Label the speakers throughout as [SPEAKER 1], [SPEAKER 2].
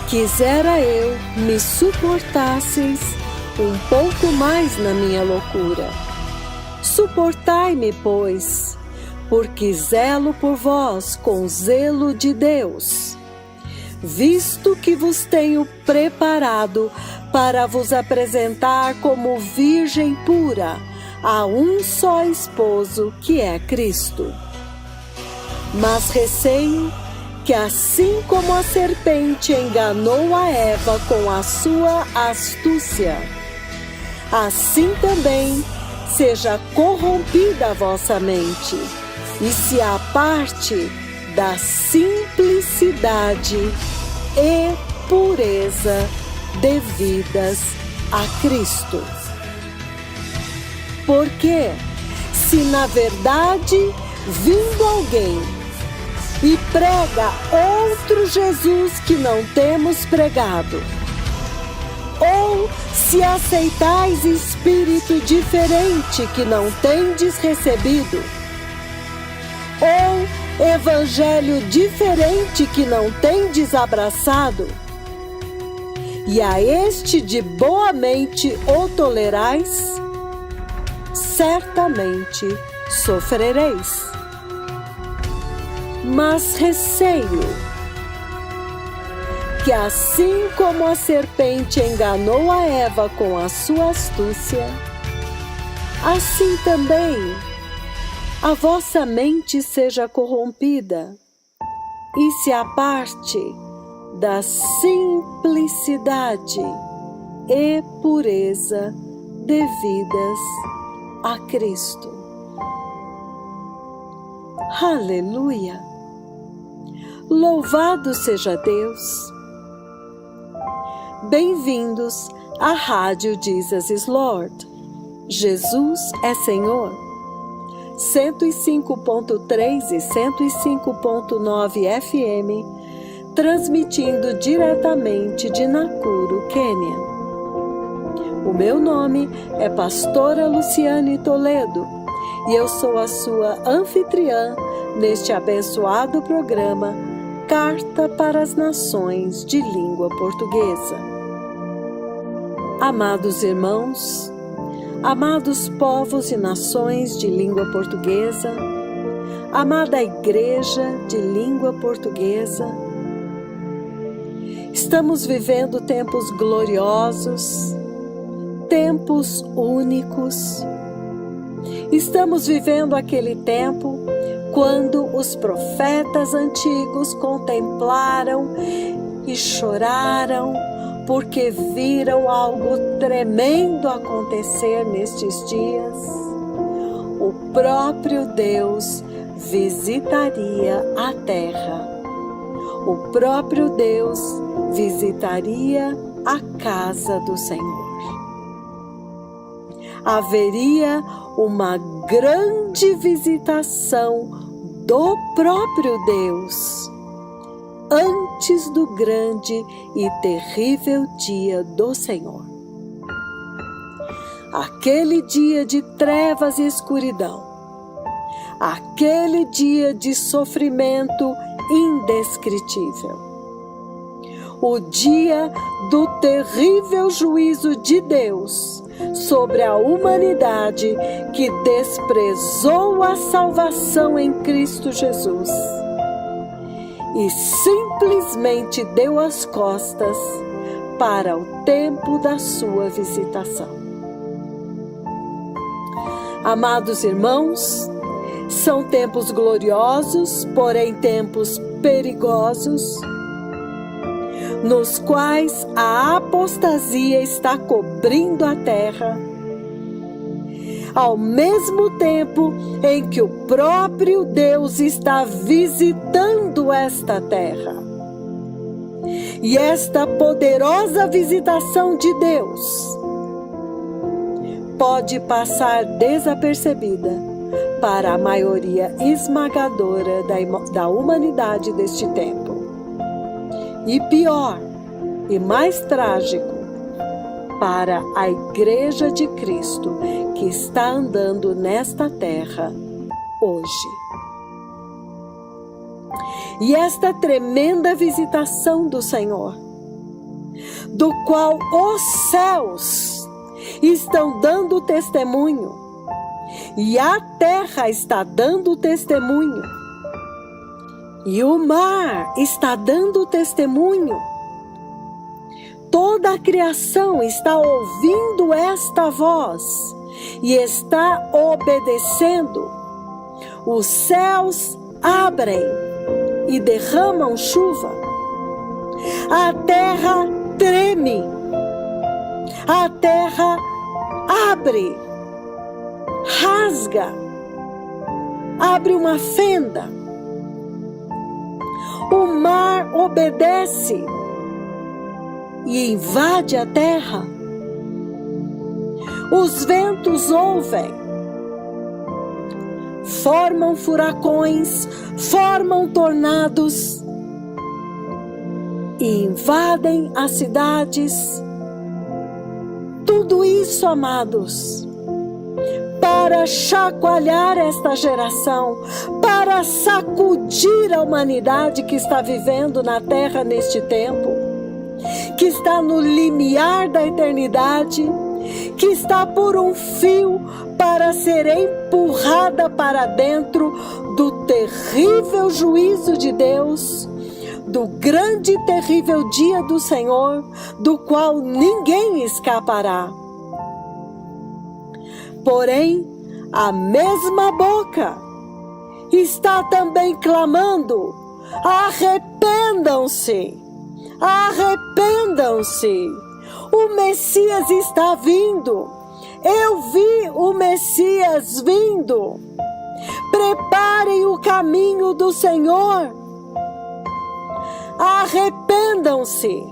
[SPEAKER 1] Quisera eu me suportasseis um pouco mais na minha loucura. Suportai-me, pois, porque zelo por vós com zelo de Deus, visto que vos tenho preparado para vos apresentar como virgem pura a um só esposo, que é Cristo. Mas receio que, assim como a serpente enganou a Eva com a sua astúcia, assim também seja corrompida a vossa mente, e se aparte da simplicidade e pureza devidas a Cristo. Porque, se na verdade vindo alguém e prega outro Jesus que não temos pregado, ou se aceitais espírito diferente que não tendes recebido, ou evangelho diferente que não tendes abraçado, e a este de boa mente o tolerais, certamente sofrereis. Mas receio que, assim como a serpente enganou a Eva com a sua astúcia, assim também a vossa mente seja corrompida e se aparte da simplicidade e pureza devidas a Cristo. Aleluia! Louvado seja Deus! Bem-vindos à Rádio Jesus is Lord. Jesus é Senhor. 105.3 e 105.9 FM, transmitindo diretamente de Nakuru, Quênia. O meu nome é Pastora Luciane Toledo e eu sou a sua anfitriã neste abençoado programa Carta para as Nações de Língua Portuguesa. Amados irmãos, amados povos e nações de língua portuguesa, amada Igreja de língua portuguesa, estamos vivendo tempos gloriosos, tempos únicos. Estamos vivendo aquele tempo quando os profetas antigos contemplaram e choraram porque viram algo tremendo acontecer nestes dias. O próprio Deus visitaria a terra. O próprio Deus visitaria a casa do Senhor. Haveria uma grande visitação do próprio Deus antes do grande e terrível dia do Senhor. Aquele dia de trevas e escuridão, aquele dia de sofrimento indescritível, o dia do terrível juízo de Deus sobre a humanidade que desprezou a salvação em Cristo Jesus e simplesmente deu as costas para o tempo da sua visitação. Amados irmãos, são tempos gloriosos, porém tempos perigosos, nos quais a apostasia está cobrindo a terra, ao mesmo tempo em que o próprio Deus está visitando esta terra. E esta poderosa visitação de Deus pode passar desapercebida para a maioria esmagadora da humanidade deste tempo. E pior, e mais trágico, para a Igreja de Cristo que está andando nesta terra hoje. E esta tremenda visitação do Senhor do qual os céus estão dando testemunho, e a terra está dando testemunho, e o mar está dando testemunho. Toda a criação está ouvindo esta voz e está obedecendo. Os céus abrem e derramam chuva. A terra treme. A terra abre, rasga, abre uma fenda. O mar obedece e invade a terra. Os ventos ouvem, formam furacões, formam tornados e invadem as cidades. Tudo isso, amados, para chacoalhar esta geração, para sacudir a humanidade que está vivendo na terra neste tempo, que está no limiar da eternidade, que está por um fio para ser empurrada para dentro do terrível juízo de Deus, do grande e terrível dia do Senhor, do qual ninguém escapará. Porém, a mesma boca está também clamando: arrependam-se, arrependam-se, o Messias está vindo, eu vi o Messias vindo, preparem o caminho do Senhor, arrependam-se,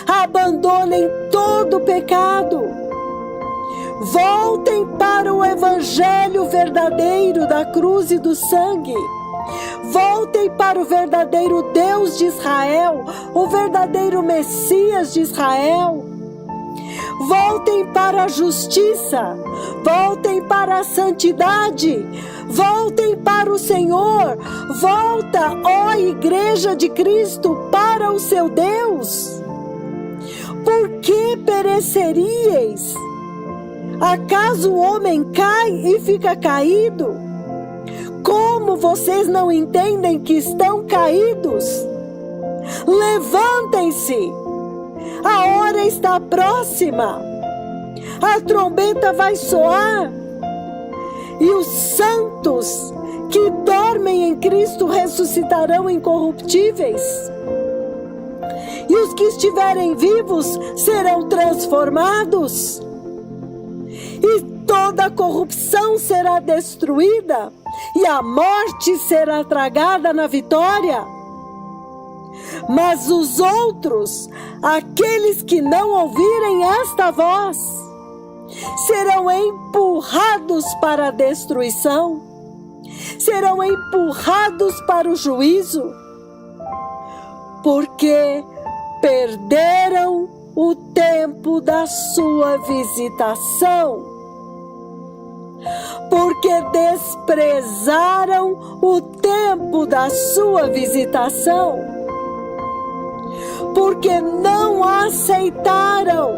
[SPEAKER 1] abandonem todo o pecado, voltem para o Evangelho verdadeiro da cruz e do sangue. Voltem para o verdadeiro Deus de Israel, o verdadeiro Messias de Israel. Voltem para a justiça, voltem para a santidade, voltem para o Senhor. Volta, ó Igreja de Cristo, para o seu Deus. Por que pereceríeis? Acaso o homem cai e fica caído? Como vocês não entendem que estão caídos? Levantem-se! A hora está próxima. A trombeta vai soar. E os santos que dormem em Cristo ressuscitarão incorruptíveis. E os que estiverem vivos serão transformados. E toda a corrupção será destruída. E a morte será tragada na vitória. Mas os outros, aqueles que não ouvirem esta voz, serão empurrados para a destruição, serão empurrados para o juízo, porque perderam o tempo da sua visitação. Porque desprezaram o tempo da sua visitação, porque não aceitaram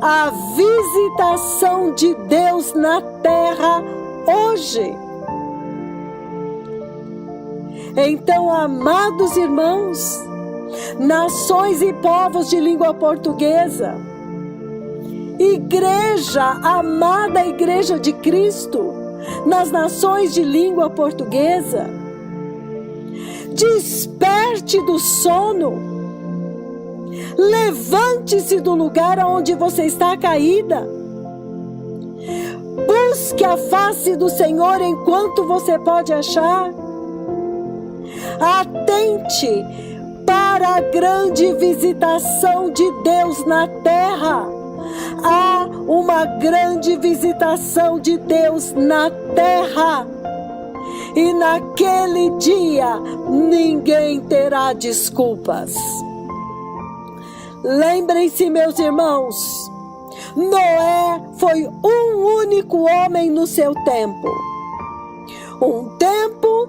[SPEAKER 1] a visitação de Deus na terra hoje. Então, amados irmãos, nações e povos de língua portuguesa, igreja, amada Igreja de Cristo, nas nações de língua portuguesa, desperte do sono, levante-se do lugar onde você está caída, busque a face do Senhor enquanto você pode achar, atente para a grande visitação de Deus na terra. Há uma grande visitação de Deus na terra. E naquele dia ninguém terá desculpas. Lembrem-se, meus irmãos, Noé foi um único homem no seu tempo. Um tempo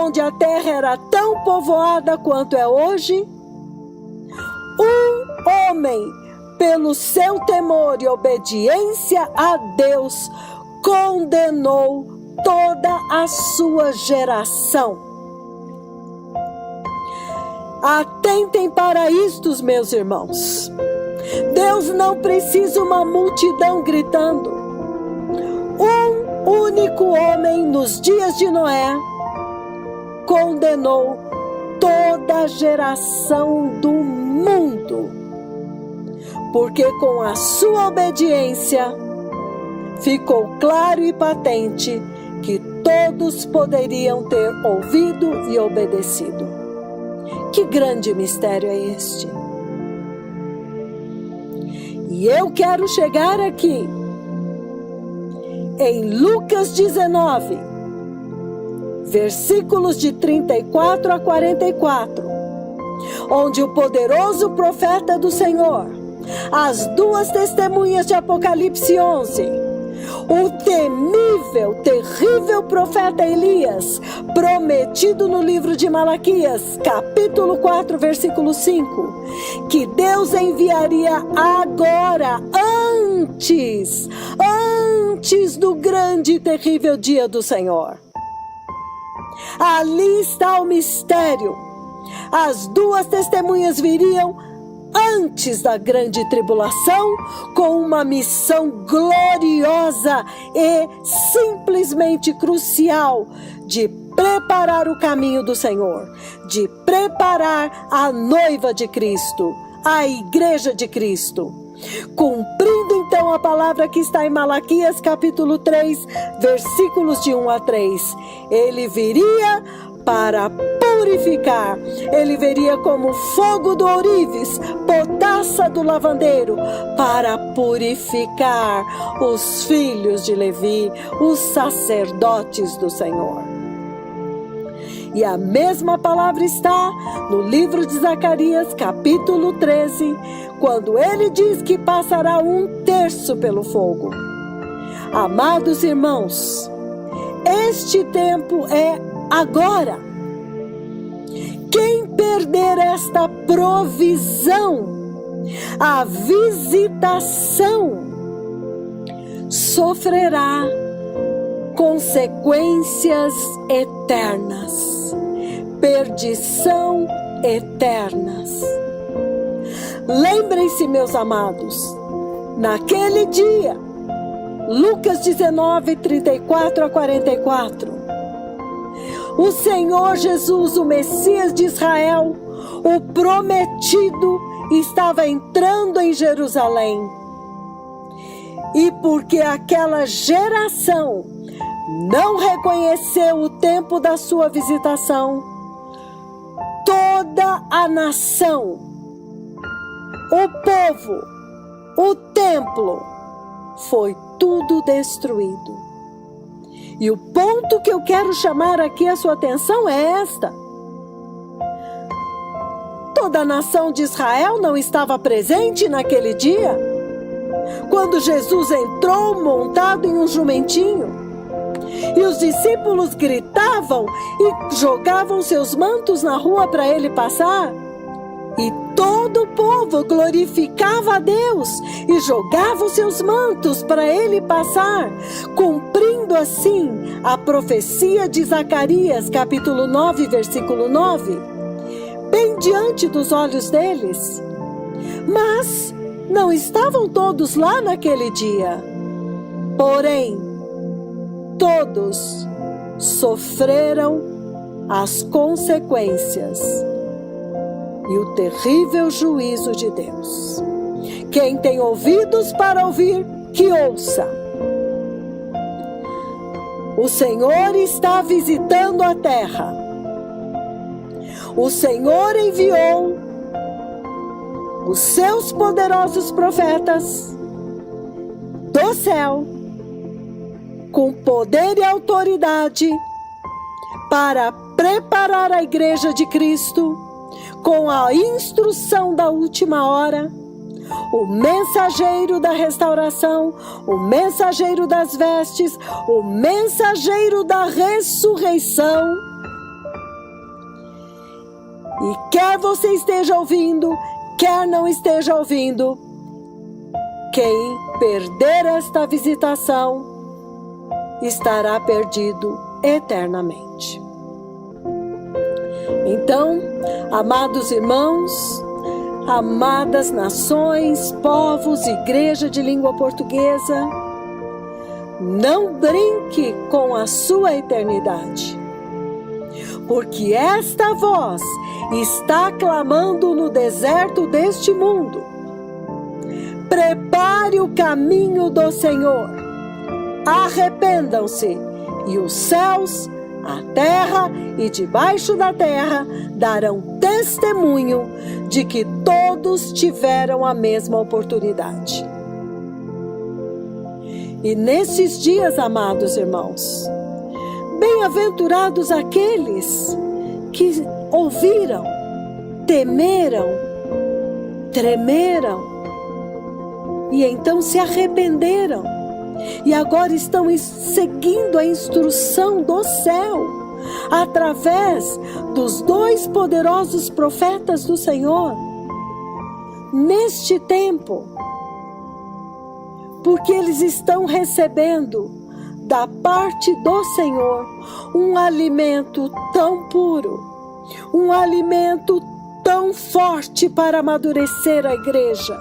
[SPEAKER 1] onde a terra era tão povoada quanto é hoje. um homem, pelo seu temor e obediência a Deus, condenou toda a sua geração. Atentem para isto, meus irmãos. Deus não precisa uma multidão gritando. Um único homem nos dias de Noé condenou toda a geração do mundo, porque com a sua obediência ficou claro e patente que todos poderiam ter ouvido e obedecido. Que grande mistério é este! E eu quero chegar aqui em Lucas 19, versículos de 34 a 44, onde o poderoso profeta do Senhor, as duas testemunhas de Apocalipse 11, o temível, terrível profeta Elias, prometido no livro de Malaquias, capítulo 4, versículo 5, que Deus enviaria agora, antes do grande e terrível dia do Senhor. Ali está o mistério. As duas testemunhas viriam antes da grande tribulação, com uma missão gloriosa e simplesmente crucial de preparar o caminho do Senhor, de preparar a noiva de Cristo, a igreja de Cristo. Cumprindo então a palavra que está em Malaquias capítulo 3, versículos de 1 a 3. Ele viria para purificar. Ele viria como fogo do ourives, potassa do lavandeiro, para purificar os filhos de Levi, os sacerdotes do Senhor. E a mesma palavra está no livro de Zacarias, capítulo 13, quando ele diz que passará 1/3 pelo fogo. Amados irmãos, este tempo é agora. Quem perder esta provisão, a visitação, sofrerá consequências eternas, perdição eternas. Lembrem-se, meus amados, naquele dia, Lucas 19, 34 a 44, o Senhor Jesus, o Messias de Israel, o prometido, estava entrando em Jerusalém. E porque aquela geração não reconheceu o tempo da sua visitação, toda a nação, o povo, o templo, foi tudo destruído. E o ponto que eu quero chamar aqui a sua atenção é esta: toda a nação de Israel não estava presente naquele dia, quando Jesus entrou montado em um jumentinho, e os discípulos gritavam e jogavam seus mantos na rua para ele passar. E todo o povo glorificava a Deus e jogava os seus mantos para ele passar, cumprindo assim a profecia de Zacarias, capítulo 9, versículo 9, bem diante dos olhos deles. Mas não estavam todos lá naquele dia. Porém, todos sofreram as consequências e o terrível juízo de Deus. Quem tem ouvidos para ouvir, que ouça. O Senhor está visitando a terra. O Senhor enviou os seus poderosos profetas do céu, com poder e autoridade, para preparar a igreja de Cristo, com a instrução da última hora, o mensageiro da restauração, o mensageiro das vestes, o mensageiro da ressurreição. E quer você esteja ouvindo, quer não esteja ouvindo, quem perder esta visitação estará perdido eternamente. Então, amados irmãos, amadas nações, povos, igreja de língua portuguesa, não brinque com a sua eternidade, porque esta voz está clamando no deserto deste mundo: prepare o caminho do Senhor, arrependam-se, e os céus, a terra e debaixo da terra darão testemunho de que todos tiveram a mesma oportunidade. E nesses dias, amados irmãos, bem-aventurados aqueles que ouviram, temeram, tremeram e então se arrependeram e agora estão seguindo a instrução do céu através dos 2 poderosos profetas do Senhor neste tempo, porque eles estão recebendo da parte do Senhor um alimento tão puro, um alimento tão forte para amadurecer a igreja,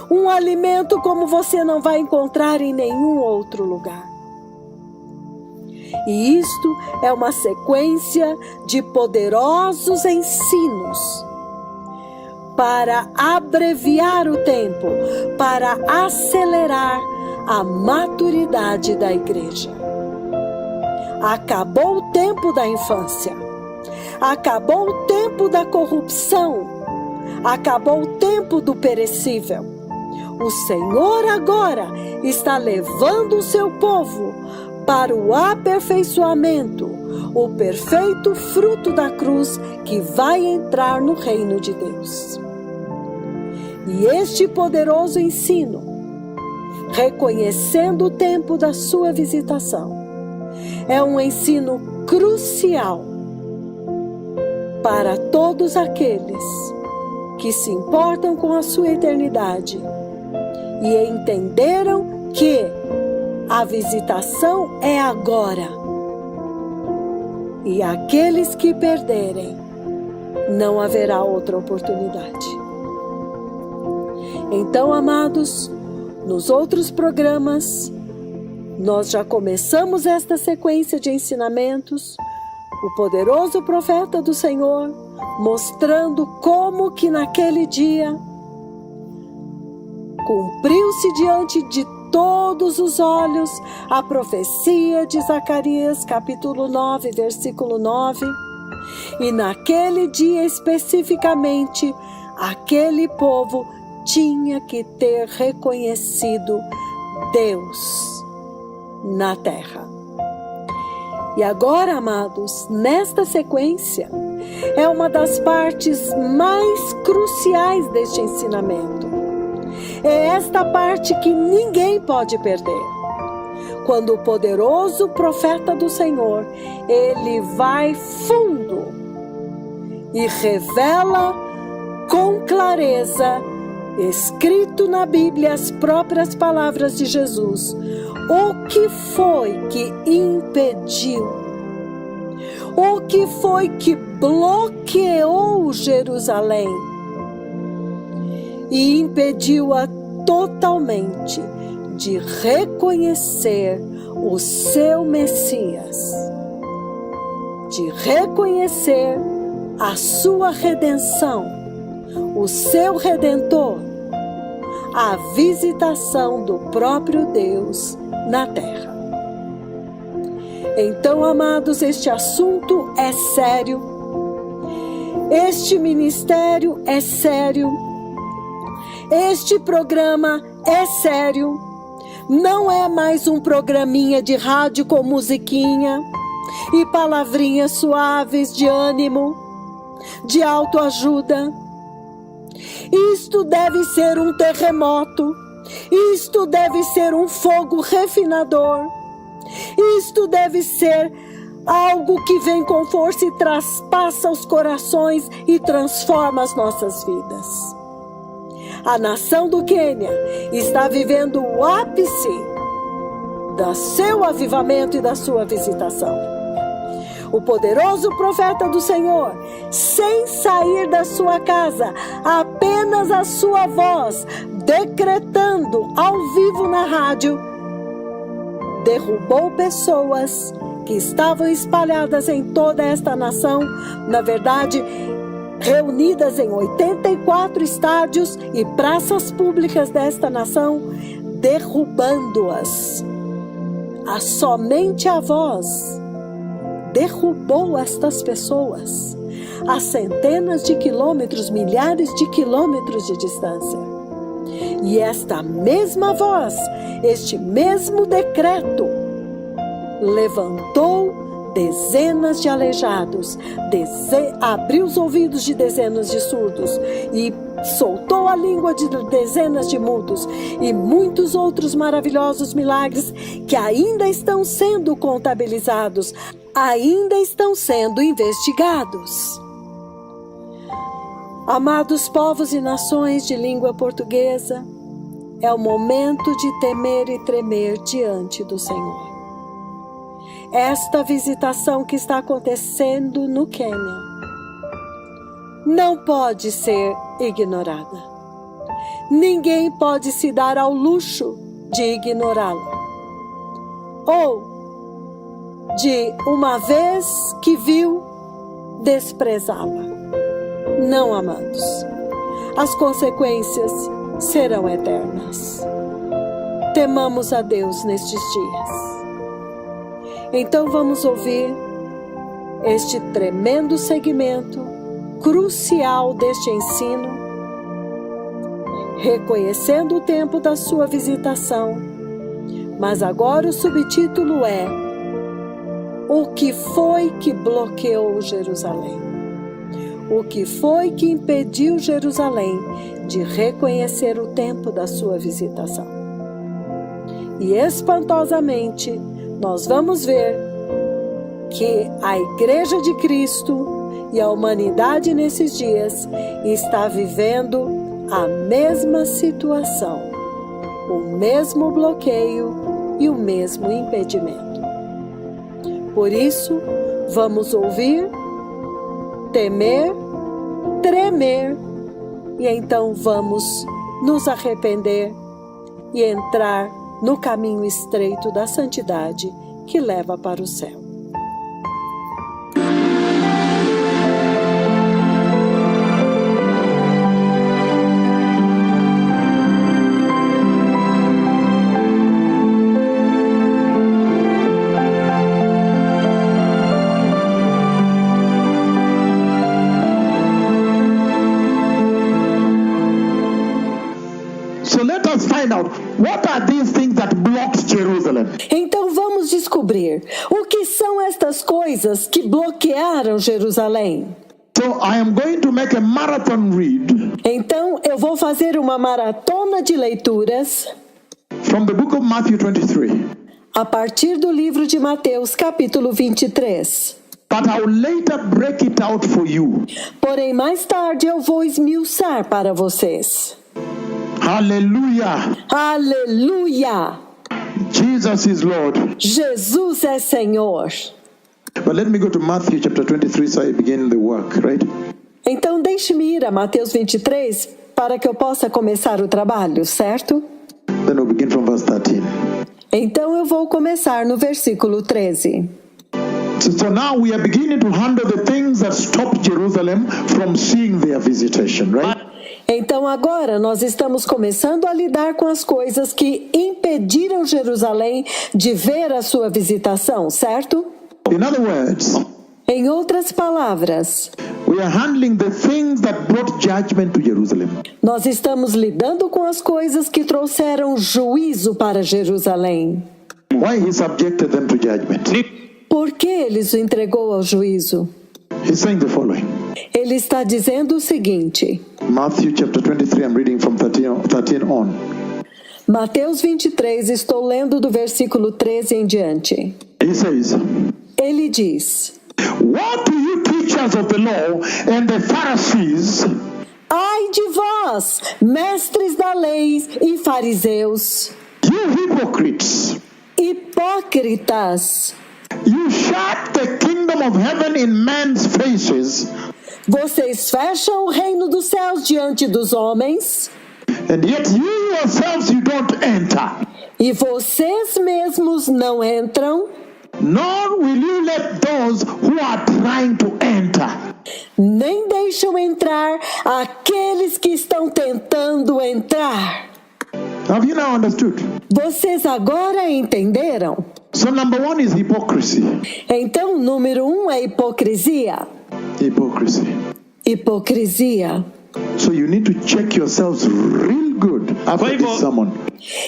[SPEAKER 1] um alimento como você não vai encontrar em nenhum outro lugar. E isto é uma sequência de poderosos ensinos para abreviar o tempo, para acelerar a maturidade da igreja. Acabou o tempo da infância, acabou o tempo da corrupção, acabou o tempo do perecível. O Senhor agora está levando o seu povo para o aperfeiçoamento, o perfeito fruto da cruz que vai entrar no reino de Deus. E este poderoso ensino, reconhecendo o tempo da sua visitação, é um ensino crucial para todos aqueles que se importam com a sua eternidade e entenderam que a visitação é agora. E aqueles que perderem, não haverá outra oportunidade. Então, amados, nos outros programas, nós já começamos esta sequência de ensinamentos, o poderoso profeta do Senhor, mostrando como que naquele dia cumpriu-se diante de todos os olhos a profecia de Zacarias, capítulo 9, versículo 9. E naquele dia especificamente, aquele povo tinha que ter reconhecido Deus na terra. E agora, amados, nesta sequência, é uma das partes mais cruciais deste ensinamento. É esta parte que ninguém pode perder. Quando o poderoso profeta do Senhor, ele vai fundo e revela com clareza, escrito na Bíblia, as próprias palavras de Jesus, o que foi que impediu, o que foi que bloqueou Jerusalém e impediu-a totalmente de reconhecer o seu Messias, de reconhecer a sua redenção, o seu Redentor, a visitação do próprio Deus na terra. Então, amados, este assunto é sério, este ministério é sério, este programa é sério, não é mais um programinha de rádio com musiquinha e palavrinhas suaves de ânimo, de autoajuda. Isto deve ser um terremoto, isto deve ser um fogo refinador, isto deve ser algo que vem com força e traspassa os corações e transforma as nossas vidas. A nação do Quênia está vivendo o ápice do seu avivamento e da sua visitação. O poderoso profeta do Senhor, sem sair da sua casa, apenas a sua voz, decretando ao vivo na rádio, derrubou pessoas que estavam espalhadas em toda esta nação, na verdade, reunidas em 84 estádios e praças públicas desta nação, derrubando-as. Somente a voz derrubou estas pessoas a centenas de quilômetros, milhares de quilômetros de distância. E esta mesma voz, este mesmo decreto, levantou dezenas de aleijados, abriu os ouvidos de dezenas de surdos e soltou a língua de dezenas de mudos e muitos outros maravilhosos milagres que ainda estão sendo contabilizados, ainda estão sendo investigados. Amados povos e nações de língua portuguesa, é o momento de temer e tremer diante do Senhor. Esta visitação que está acontecendo no Quênia não pode ser ignorada. Ninguém pode se dar ao luxo de ignorá-la. Ou, de uma vez que viu, desprezá-la. Não, amados. As consequências serão eternas. Temamos a Deus nestes dias. Então vamos ouvir este tremendo segmento crucial deste ensino, reconhecendo o tempo da sua visitação. Mas agora o subtítulo é: o que foi que bloqueou Jerusalém? O que foi que impediu Jerusalém de reconhecer o tempo da sua visitação? E espantosamente, nós vamos ver que a Igreja de Cristo e a humanidade nesses dias está vivendo a mesma situação, o mesmo bloqueio e o mesmo impedimento. Por isso, vamos ouvir, temer, tremer, e então vamos nos arrepender e entrar no caminho estreito da santidade que leva para o céu.
[SPEAKER 2] What are these things that blocked Jerusalem?
[SPEAKER 1] Então vamos descobrir o que são estas coisas que bloquearam Jerusalém.
[SPEAKER 2] So I am going to make a marathon read.
[SPEAKER 1] Então eu vou fazer uma maratona de leituras
[SPEAKER 2] from the book of Matthew 23.
[SPEAKER 1] A partir do livro de Mateus, capítulo 23.
[SPEAKER 2] But I will later break it out for you.
[SPEAKER 1] Porém, mais tarde eu vou esmiuçar para vocês.
[SPEAKER 2] Hallelujah.
[SPEAKER 1] Aleluia.
[SPEAKER 2] Jesus is Lord.
[SPEAKER 1] Jesus é Senhor.
[SPEAKER 2] But let me go to Matthew chapter 23 so I begin the work, right?
[SPEAKER 1] Então deixe-me ir a Mateus 23 para que eu possa começar o trabalho, certo?
[SPEAKER 2] Then we'll begin from verse 13.
[SPEAKER 1] Então eu vou começar no versículo 13.
[SPEAKER 2] So now we are beginning to handle the things that stopped Jerusalem from seeing their visitation, right?
[SPEAKER 1] Então agora nós estamos começando a lidar com as coisas que impediram Jerusalém de ver a sua visitação, certo?
[SPEAKER 2] In other words,
[SPEAKER 1] em outras palavras,
[SPEAKER 2] we are handling the things that brought judgment to Jerusalem.
[SPEAKER 1] Nós estamos lidando com as coisas que trouxeram juízo para Jerusalém.
[SPEAKER 2] Why he subjected them to judgment?
[SPEAKER 1] Por que ele os entregou ao juízo?
[SPEAKER 2] He's saying the following.
[SPEAKER 1] Ele está dizendo o seguinte.
[SPEAKER 2] Matthew chapter 23, I'm reading from 13 on.
[SPEAKER 1] Mateus 23, estou lendo do versículo 13 em diante.
[SPEAKER 2] He says,
[SPEAKER 1] ele diz:
[SPEAKER 2] What do you teachers of the law and the Pharisees?
[SPEAKER 1] Ai de vós, mestres da lei e fariseus,
[SPEAKER 2] you hypocrites,
[SPEAKER 1] hipócritas,
[SPEAKER 2] you shut the kingdom of heaven in men's faces,
[SPEAKER 1] vocês fecham o reino dos céus diante dos homens,
[SPEAKER 2] and yet you yourselves you don't enter.
[SPEAKER 1] e vocês mesmos não entram,
[SPEAKER 2] Nor will you let those who are trying to enter.
[SPEAKER 1] nem deixam entrar aqueles que estão tentando entrar.
[SPEAKER 2] Have you now understood?
[SPEAKER 1] Vocês agora entenderam?
[SPEAKER 2] So number one is hypocrisy.
[SPEAKER 1] Então, número 1 é hipocrisia.
[SPEAKER 2] Hypocrisy.
[SPEAKER 1] Hipocrisia.
[SPEAKER 2] So you need to check yourselves real good after this sermon.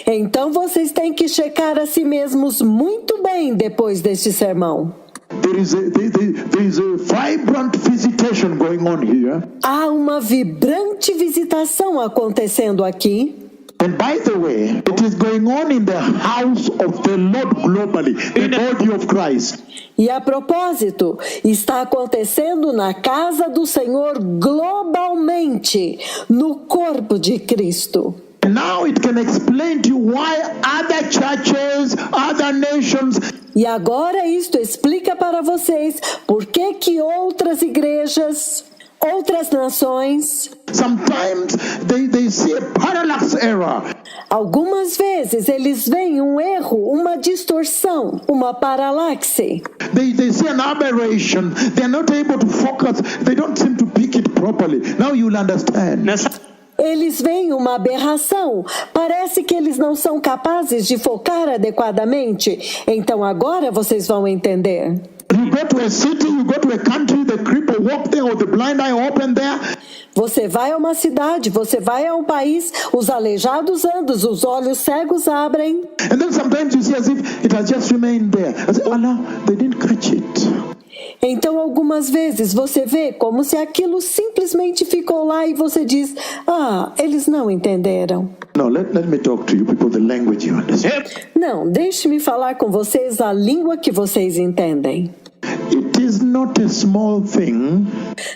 [SPEAKER 1] Então vocês têm que checar a si mesmos muito bem depois deste sermão.
[SPEAKER 2] There is a vibrant visitation going on here.
[SPEAKER 1] Há uma vibrante visitação acontecendo aqui.
[SPEAKER 2] And by the way, it is going on in the house of the Lord globally, the body of Christ.
[SPEAKER 1] E a propósito, está acontecendo na casa do Senhor globalmente, no corpo de Cristo.
[SPEAKER 2] And now it can explain to you why other churches, other nations,
[SPEAKER 1] E agora isto explica para vocês por que outras igrejas, outras nações,
[SPEAKER 2] sometimes they see a parallax error.
[SPEAKER 1] algumas vezes eles veem um erro, uma distorção, uma paralaxe.
[SPEAKER 2] They see an aberration. They're not able to focus. They don't seem to pick it properly. Now you'll understand.
[SPEAKER 1] Eles veem uma aberração. Parece que eles não são capazes de focar adequadamente. Então agora vocês vão entender.
[SPEAKER 2] You go to a city, you go to a country, the cripple walk there or the blind eye open there.
[SPEAKER 1] Você vai a uma cidade, você vai a um país, os aleijados andam, os olhos cegos abrem.
[SPEAKER 2] And then sometimes you see as if it has just remained there. I say, oh no, they didn't catch it.
[SPEAKER 1] Então algumas vezes você vê como se aquilo simplesmente ficou lá e você diz, eles não entenderam.
[SPEAKER 2] No, let me talk to you people the language you understand.
[SPEAKER 1] Não, deixe-me falar com vocês a língua que vocês entendem.
[SPEAKER 2] It is not a small thing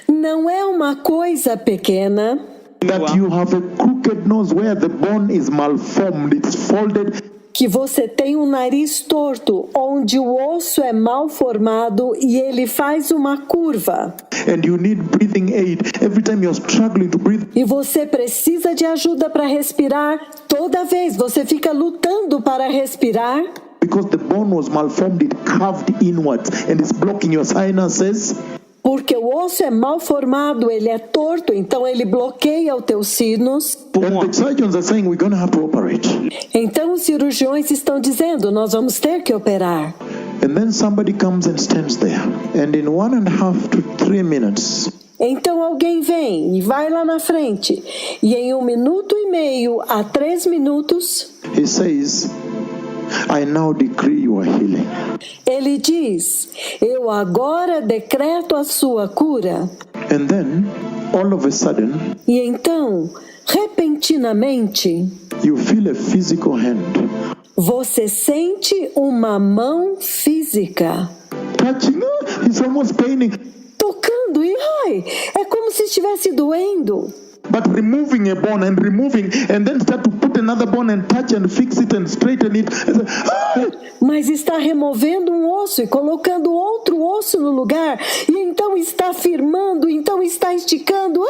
[SPEAKER 1] Não é uma coisa pequena
[SPEAKER 2] that you have a crooked nose where the bone is malformed, it's folded.
[SPEAKER 1] que você tem um nariz torto, onde o osso é mal formado e ele faz uma curva.
[SPEAKER 2] And you need breathing aid every time you're struggling to breathe.
[SPEAKER 1] E você precisa de ajuda para respirar. Toda vez você fica lutando para respirar.
[SPEAKER 2] Because the bone was malformed, it curved inwards and it's blocking your sinuses.
[SPEAKER 1] Porque o osso é mal formado, ele é torto, então ele bloqueia os teus sinos.
[SPEAKER 2] And the surgeons are saying we're going to have to operate.
[SPEAKER 1] Então os cirurgiões estão dizendo, nós vamos ter que operar.
[SPEAKER 2] And then somebody comes and stands there. And in 1.5 to 3 minutes,
[SPEAKER 1] Então alguém vem e vai lá na frente. E em 1 minuto e meio a 3 minutos,
[SPEAKER 2] he says, I now decree your healing.
[SPEAKER 1] ele diz, eu agora decreto a sua cura.
[SPEAKER 2] And then, all of a sudden,
[SPEAKER 1] E então, repentinamente,
[SPEAKER 2] you feel a physical hand
[SPEAKER 1] você sente uma mão física
[SPEAKER 2] touching. It's almost paining.
[SPEAKER 1] tocando e é como se estivesse doendo.
[SPEAKER 2] But removing a bone and then start to put another bone and touch and fix it and straighten it.
[SPEAKER 1] Mas está removendo um osso e colocando outro osso no lugar. E então está firmando, então está esticando.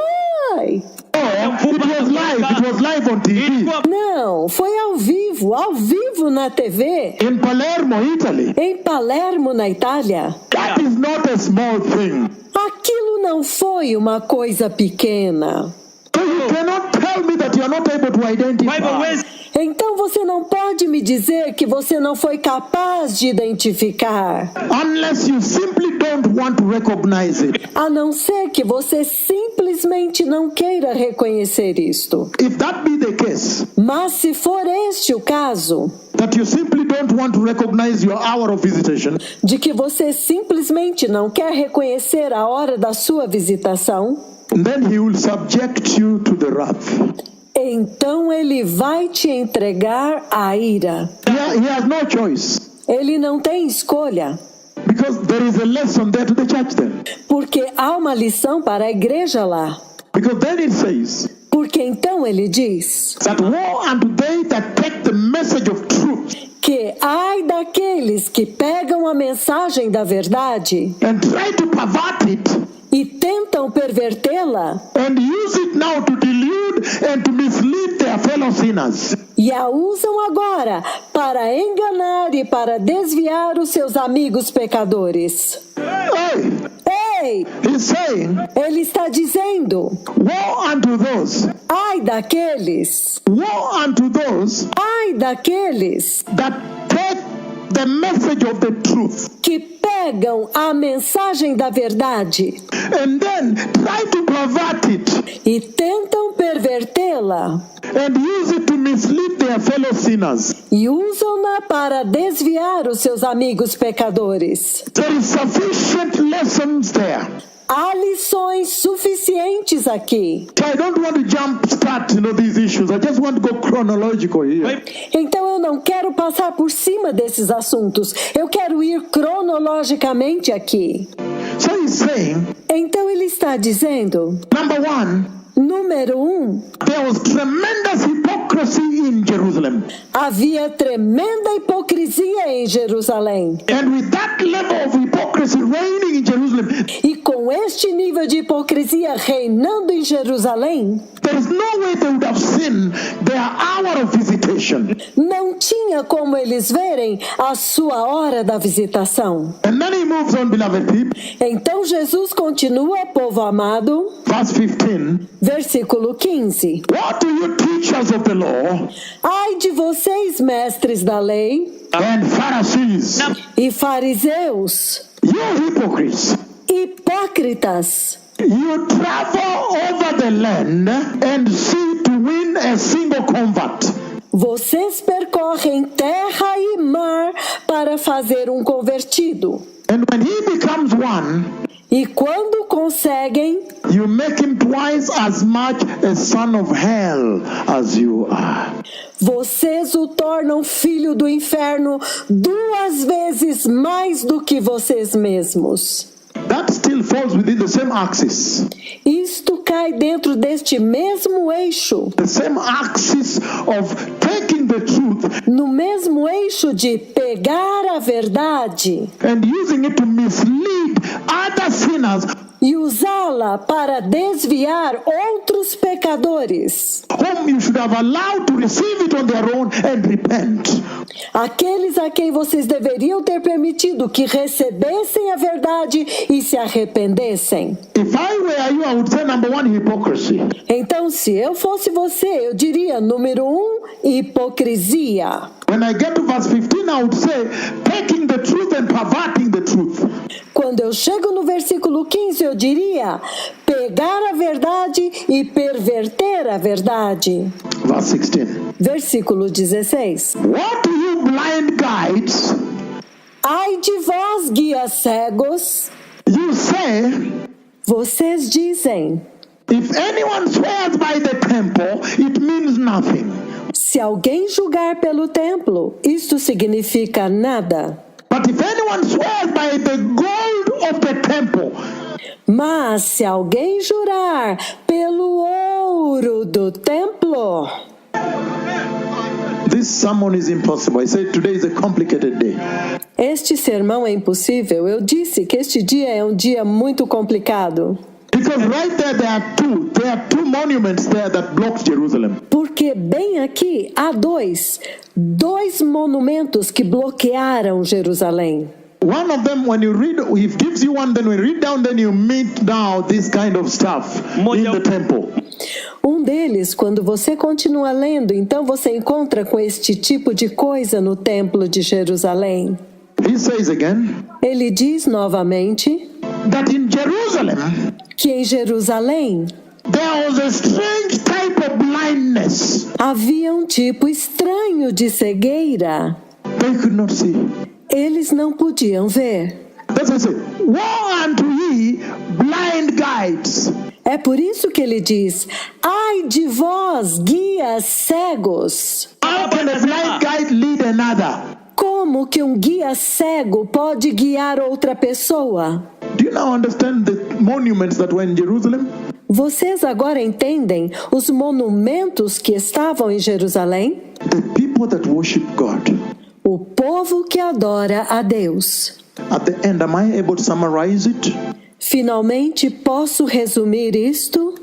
[SPEAKER 1] Ai!
[SPEAKER 2] It was live on TV.
[SPEAKER 1] Não, foi ao vivo na TV.
[SPEAKER 2] In Palermo, Italy.
[SPEAKER 1] Em Palermo, na Itália.
[SPEAKER 2] That is not a small thing.
[SPEAKER 1] Aquilo não foi uma coisa pequena.
[SPEAKER 2] So you cannot tell me that you are not able to identify.
[SPEAKER 1] Então você não pode me dizer que você não foi capaz de identificar.
[SPEAKER 2] Unless you simply don't want to recognize it.
[SPEAKER 1] A não ser que você simplesmente não queira reconhecer isto.
[SPEAKER 2] If that be the case,
[SPEAKER 1] Mas se for este o caso,
[SPEAKER 2] that you simply don't want to recognize your hour of visitation,
[SPEAKER 1] de que você simplesmente não quer reconhecer a hora da sua visitação,
[SPEAKER 2] then he will subject you to the wrath.
[SPEAKER 1] então ele vai te entregar à ira.
[SPEAKER 2] He has no choice.
[SPEAKER 1] Ele não tem escolha,
[SPEAKER 2] Because there is a lesson there to the church then.
[SPEAKER 1] porque há uma lição para a igreja lá.
[SPEAKER 2] Because then it says,
[SPEAKER 1] Porque Porque então ele diz
[SPEAKER 2] that woe unto they that take the message of truth
[SPEAKER 1] que ai daqueles que pegam a mensagem da verdade
[SPEAKER 2] and try to pervert it
[SPEAKER 1] e tentam pervertê-la
[SPEAKER 2] and use it now to delude and to mislead their fellow sinners.
[SPEAKER 1] e a usam agora para enganar e para desviar os seus amigos pecadores. Ei!
[SPEAKER 2] He's saying,
[SPEAKER 1] Ele está dizendo:
[SPEAKER 2] woe unto those,
[SPEAKER 1] ai daqueles
[SPEAKER 2] ai daqueles that take the message of the truth
[SPEAKER 1] que pegam a mensagem da verdade
[SPEAKER 2] and then try to pervert it
[SPEAKER 1] e tentam pervertê-la
[SPEAKER 2] and use it to mislead their fellow sinners.
[SPEAKER 1] e usam-na para desviar os seus amigos pecadores.
[SPEAKER 2] There is sufficient lessons there.
[SPEAKER 1] Há lições suficientes aqui.
[SPEAKER 2] So I don't want to jumpstart, these issues. I just want to go chronological here.
[SPEAKER 1] Então eu não quero passar por cima desses assuntos. Eu quero ir cronologicamente aqui.
[SPEAKER 2] So he's saying,
[SPEAKER 1] Então ele está dizendo,
[SPEAKER 2] number one,
[SPEAKER 1] número 1,
[SPEAKER 2] there was tremendous hypocrisy in Jerusalem.
[SPEAKER 1] havia tremenda hipocrisia em Jerusalém.
[SPEAKER 2] And with that level of hypocrisy reigning in Jerusalem,
[SPEAKER 1] E com este nível de hipocrisia reinando em Jerusalém,
[SPEAKER 2] there is no way they would have seen their hour of visitation.
[SPEAKER 1] não tinha como eles verem a sua hora da visitação.
[SPEAKER 2] And then he moves on, beloved people.
[SPEAKER 1] Então Jesus continua, povo amado,
[SPEAKER 2] Verse 15.
[SPEAKER 1] versículo 15.
[SPEAKER 2] What do you teachers of the law
[SPEAKER 1] Ai de vocês, mestres da lei
[SPEAKER 2] and Pharisees,
[SPEAKER 1] e fariseus,
[SPEAKER 2] you hypocrites,
[SPEAKER 1] hipócritas,
[SPEAKER 2] you travel over the land and see to win a single convert.
[SPEAKER 1] vocês percorrem terra e mar para fazer um convertido.
[SPEAKER 2] And when he becomes one,
[SPEAKER 1] E quando conseguem,
[SPEAKER 2] you make him twice as much a son of hell as you are.
[SPEAKER 1] vocês o tornam filho do inferno 2 vezes mais do que vocês mesmos.
[SPEAKER 2] That still falls within the same axis.
[SPEAKER 1] Isto cai dentro deste mesmo eixo,
[SPEAKER 2] The same axis of taking the truth
[SPEAKER 1] no mesmo eixo de pegar a verdade
[SPEAKER 2] and using it to mislead other sinners
[SPEAKER 1] e usá-la para desviar outros pecadores,
[SPEAKER 2] whom you should have allowed to receive it on their own and repent.
[SPEAKER 1] aqueles a quem vocês deveriam ter permitido que recebessem a verdade e se arrependessem.
[SPEAKER 2] If I were you, I would say number one, hypocrisy.
[SPEAKER 1] Então, se eu fosse você, eu diria, número 1, hipocrisia.
[SPEAKER 2] When I get to verse 15, I would say taking the truth and perverting the truth.
[SPEAKER 1] Quando eu chego no versículo 15, eu diria pegar a verdade e perverter a verdade.
[SPEAKER 2] Verse 16.
[SPEAKER 1] Versículo 16.
[SPEAKER 2] What do you blind guides?
[SPEAKER 1] Ai de vós, guias cegos,
[SPEAKER 2] You say,
[SPEAKER 1] vocês dizem,
[SPEAKER 2] if anyone swears by the temple, it means nothing.
[SPEAKER 1] se alguém julgar pelo templo, isto significa nada.
[SPEAKER 2] But if anyone swears by the gold of the temple,
[SPEAKER 1] Mas se alguém jurar pelo ouro do templo,
[SPEAKER 2] this sermon is impossible. I said today is a complicated day.
[SPEAKER 1] este sermão é impossível. Eu disse que este dia é um dia muito complicado.
[SPEAKER 2] Because right there are two monuments there that blocked Jerusalem.
[SPEAKER 1] Porque bem aqui há dois monumentos que bloquearam Jerusalém.
[SPEAKER 2] One of them, when you read, he gives you one, then when you read down, then you meet now this kind of stuff in the temple.
[SPEAKER 1] Um deles, quando você continua lendo, então você encontra com este tipo de coisa no templo de Jerusalém.
[SPEAKER 2] He says again,
[SPEAKER 1] Ele diz novamente
[SPEAKER 2] that in Jerusalem,
[SPEAKER 1] que em Jerusalém
[SPEAKER 2] there was a strange type of blindness.
[SPEAKER 1] havia um tipo estranho de cegueira.
[SPEAKER 2] They could not see.
[SPEAKER 1] Eles não podiam ver.
[SPEAKER 2] That's what I say. Woe unto ye, blind guides.
[SPEAKER 1] É por isso que ele diz, ai de vós, guias cegos.
[SPEAKER 2] How can a blind guide lead another?
[SPEAKER 1] Como que um guia cego pode guiar outra pessoa?
[SPEAKER 2] Do you now understand the monuments that were in Jerusalem?
[SPEAKER 1] Vocês agora entendem os monumentos que estavam em Jerusalém?
[SPEAKER 2] The people that worship God.
[SPEAKER 1] O povo que adora a Deus.
[SPEAKER 2] At the end, am I able to summarize it?
[SPEAKER 1] Finalmente posso resumir isto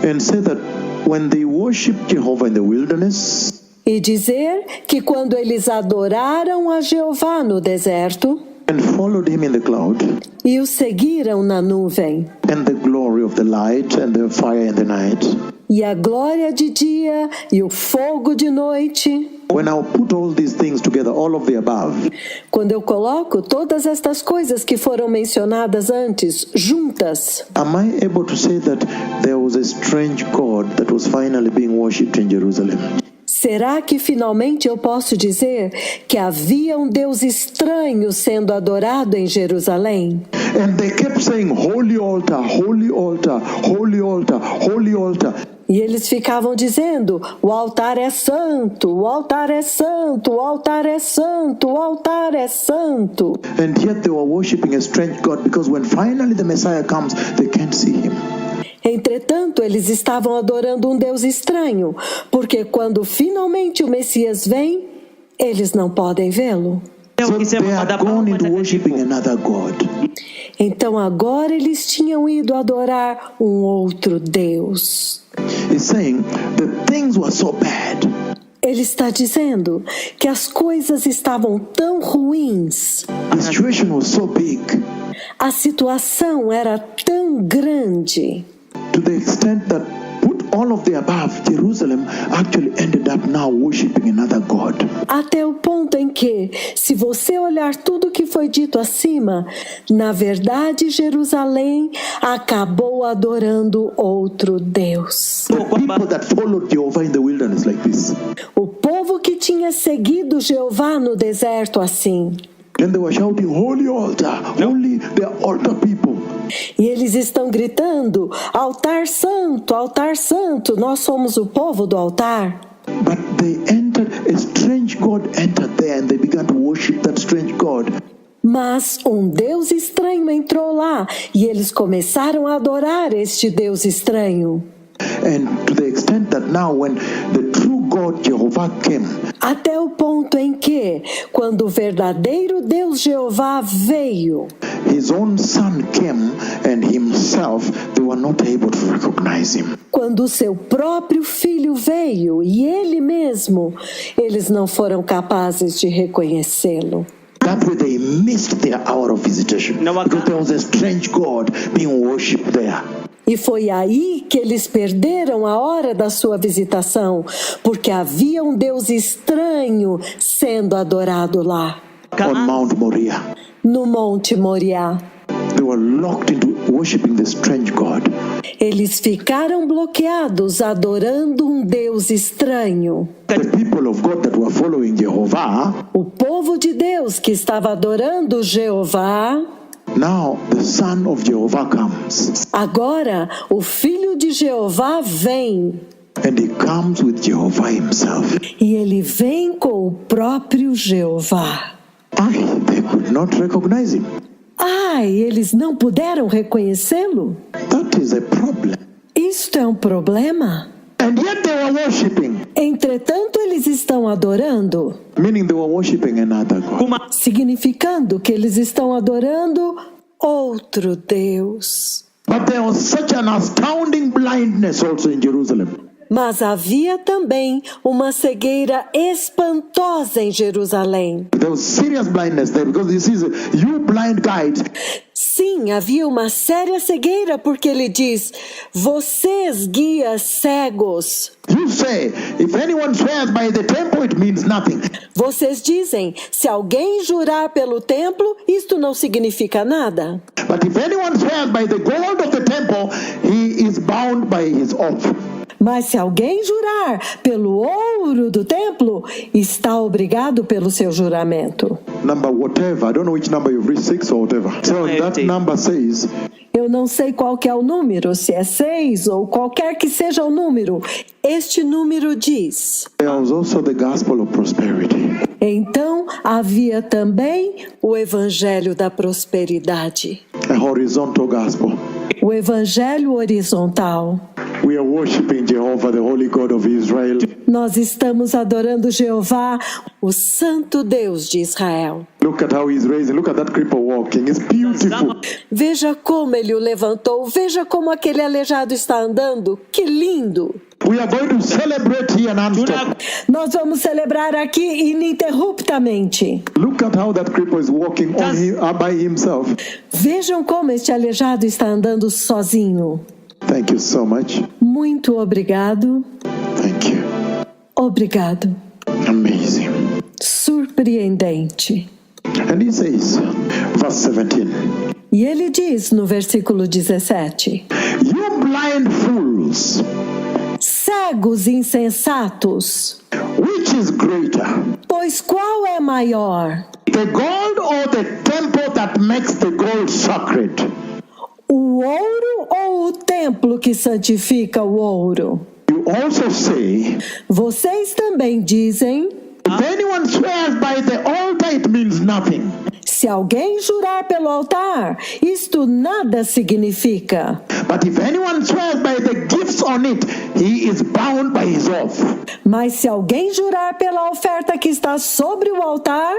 [SPEAKER 2] And say that when they worship Jehovah in the wilderness,
[SPEAKER 1] e dizer que quando eles adoraram a Jeová no deserto
[SPEAKER 2] and followed him in the cloud,
[SPEAKER 1] e o seguiram na nuvem,
[SPEAKER 2] and the glory of the light and the fire in the night,
[SPEAKER 1] e a glória de dia e o fogo de noite,
[SPEAKER 2] when I put all these things together, all of the above,
[SPEAKER 1] quando eu coloco todas estas coisas que foram mencionadas antes, juntas,
[SPEAKER 2] am I able to say that there was a strange God that was finally being worshipped in Jerusalem?
[SPEAKER 1] será que finalmente eu posso dizer que havia um Deus estranho sendo adorado em Jerusalém?
[SPEAKER 2] And they kept saying, holy altar, holy altar, holy altar, holy altar.
[SPEAKER 1] E eles ficavam dizendo, o altar é santo, o altar é santo, o altar é santo, o altar é santo.
[SPEAKER 2] And yet they were worshipping a strange God, because when finally the Messiah comes, they can't see him.
[SPEAKER 1] Entretanto, eles estavam adorando um Deus estranho, porque quando finalmente o Messias vem, eles não podem vê-lo.
[SPEAKER 2] So they had gone into worshipping another God.
[SPEAKER 1] Então agora eles tinham ido adorar um outro Deus.
[SPEAKER 2] He's saying the things were so bad.
[SPEAKER 1] Ele está dizendo que as coisas estavam tão ruins,
[SPEAKER 2] The situation was so big,
[SPEAKER 1] a situação era tão grande,
[SPEAKER 2] to the extent that put all of the above, Jerusalem actually ended up now worshipping another God.
[SPEAKER 1] até o ponto em que, se você olhar tudo que foi dito acima, na verdade Jerusalém acabou adorando outro Deus.
[SPEAKER 2] The people that followed Jehovah in the wilderness like this,
[SPEAKER 1] O povo que tinha seguido Jeová no deserto assim,
[SPEAKER 2] and they were shouting, holy altar, holy, they are altar people.
[SPEAKER 1] e eles estão gritando, altar santo, nós somos o povo do altar.
[SPEAKER 2] But they entered, a strange God entered there, and they began to worship that strange God.
[SPEAKER 1] Mas um Deus estranho entrou lá e eles começaram a adorar este Deus estranho.
[SPEAKER 2] And to the extent that now when the true God Jehovah came,
[SPEAKER 1] Até o ponto em que, quando o verdadeiro Deus Jeová veio,
[SPEAKER 2] his own son came, and himself, they were not able to recognize him.
[SPEAKER 1] quando o seu próprio filho veio e ele mesmo, eles não foram capazes de reconhecê-lo.
[SPEAKER 2] That way they missed their hour of visitation, because there was a strange God being worshipped there.
[SPEAKER 1] E foi aí que eles perderam a hora da sua visitação, porque havia um Deus estranho sendo adorado lá,
[SPEAKER 2] On Mount Moriah,
[SPEAKER 1] no Monte Moriá.
[SPEAKER 2] they were locked into worshiping the strange God.
[SPEAKER 1] Eles ficaram bloqueados adorando um Deus estranho.
[SPEAKER 2] The people of God that were following Jehovah,
[SPEAKER 1] O povo de Deus que estava adorando Jeová,
[SPEAKER 2] now the son of Jehovah comes,
[SPEAKER 1] agora o filho de Jeová vem.
[SPEAKER 2] and he comes with Jehovah himself.
[SPEAKER 1] E ele vem com o próprio Jeová.
[SPEAKER 2] They could not recognize him.
[SPEAKER 1] Ai, eles não puderam reconhecê-lo?
[SPEAKER 2] That is a problem.
[SPEAKER 1] Isto é um problema.
[SPEAKER 2] And yet they were worshiping,
[SPEAKER 1] Entretanto, eles estão adorando,
[SPEAKER 2] meaning they were worshiping another God.
[SPEAKER 1] significando que eles estão adorando outro Deus.
[SPEAKER 2] But there was such an astounding blindness also in Jerusalem.
[SPEAKER 1] Mas havia também uma cegueira espantosa em Jerusalém.
[SPEAKER 2] There was serious blindness there, because this is you blind guides.
[SPEAKER 1] Sim, havia uma séria cegueira, porque ele diz, vocês guias cegos.
[SPEAKER 2] You say, if anyone swears by the temple, it means nothing.
[SPEAKER 1] Vocês dizem, se alguém jurar pelo templo, isto não significa nada.
[SPEAKER 2] But if anyone swears by the gold of the temple, he is bound by his oath.
[SPEAKER 1] Mas se alguém jurar pelo ouro do templo, está obrigado pelo seu juramento.
[SPEAKER 2] Number whatever, I don't know which number you've reached, 6 or whatever. So that number says,
[SPEAKER 1] Eu não sei qual que é o número, se é 6 ou qualquer que seja o número. Este número diz.
[SPEAKER 2] there was also the gospel of prosperity.
[SPEAKER 1] Então havia também o evangelho da prosperidade.
[SPEAKER 2] A horizontal gospel.
[SPEAKER 1] o evangelho horizontal.
[SPEAKER 2] We are worshiping Jehovah, the Holy God of Israel.
[SPEAKER 1] Nós estamos adorando Jeová, o Santo Deus de Israel.
[SPEAKER 2] Look at how he's raising. Look at that cripple walking. It's beautiful.
[SPEAKER 1] Veja como ele o levantou. Veja como aquele aleijado está andando. Que lindo!
[SPEAKER 2] We are going to celebrate here non-stop.
[SPEAKER 1] Nós vamos celebrar aqui ininterruptamente.
[SPEAKER 2] Look at how that cripple is walking by himself.
[SPEAKER 1] Vejam como este aleijado está andando sozinho.
[SPEAKER 2] Thank you so much.
[SPEAKER 1] Muito obrigado.
[SPEAKER 2] Thank you.
[SPEAKER 1] Obrigado.
[SPEAKER 2] Amazing.
[SPEAKER 1] Surpreendente.
[SPEAKER 2] And he says, verse 17.
[SPEAKER 1] E ele diz no versículo 17:
[SPEAKER 2] You blind fools,
[SPEAKER 1] cegos insensatos,
[SPEAKER 2] which is greater,
[SPEAKER 1] pois qual é maior,
[SPEAKER 2] the gold or the temple that makes the gold sacred?
[SPEAKER 1] o ouro ou o templo que santifica o ouro?
[SPEAKER 2] You also say,
[SPEAKER 1] Vocês também dizem:
[SPEAKER 2] if anyone swears by the altar, it means nothing.
[SPEAKER 1] se alguém jurar pelo altar, isto nada significa.
[SPEAKER 2] But if anyone swears by the gifts on it, he is bound by his oath.
[SPEAKER 1] Mas se alguém jurar pela oferta que está sobre o altar,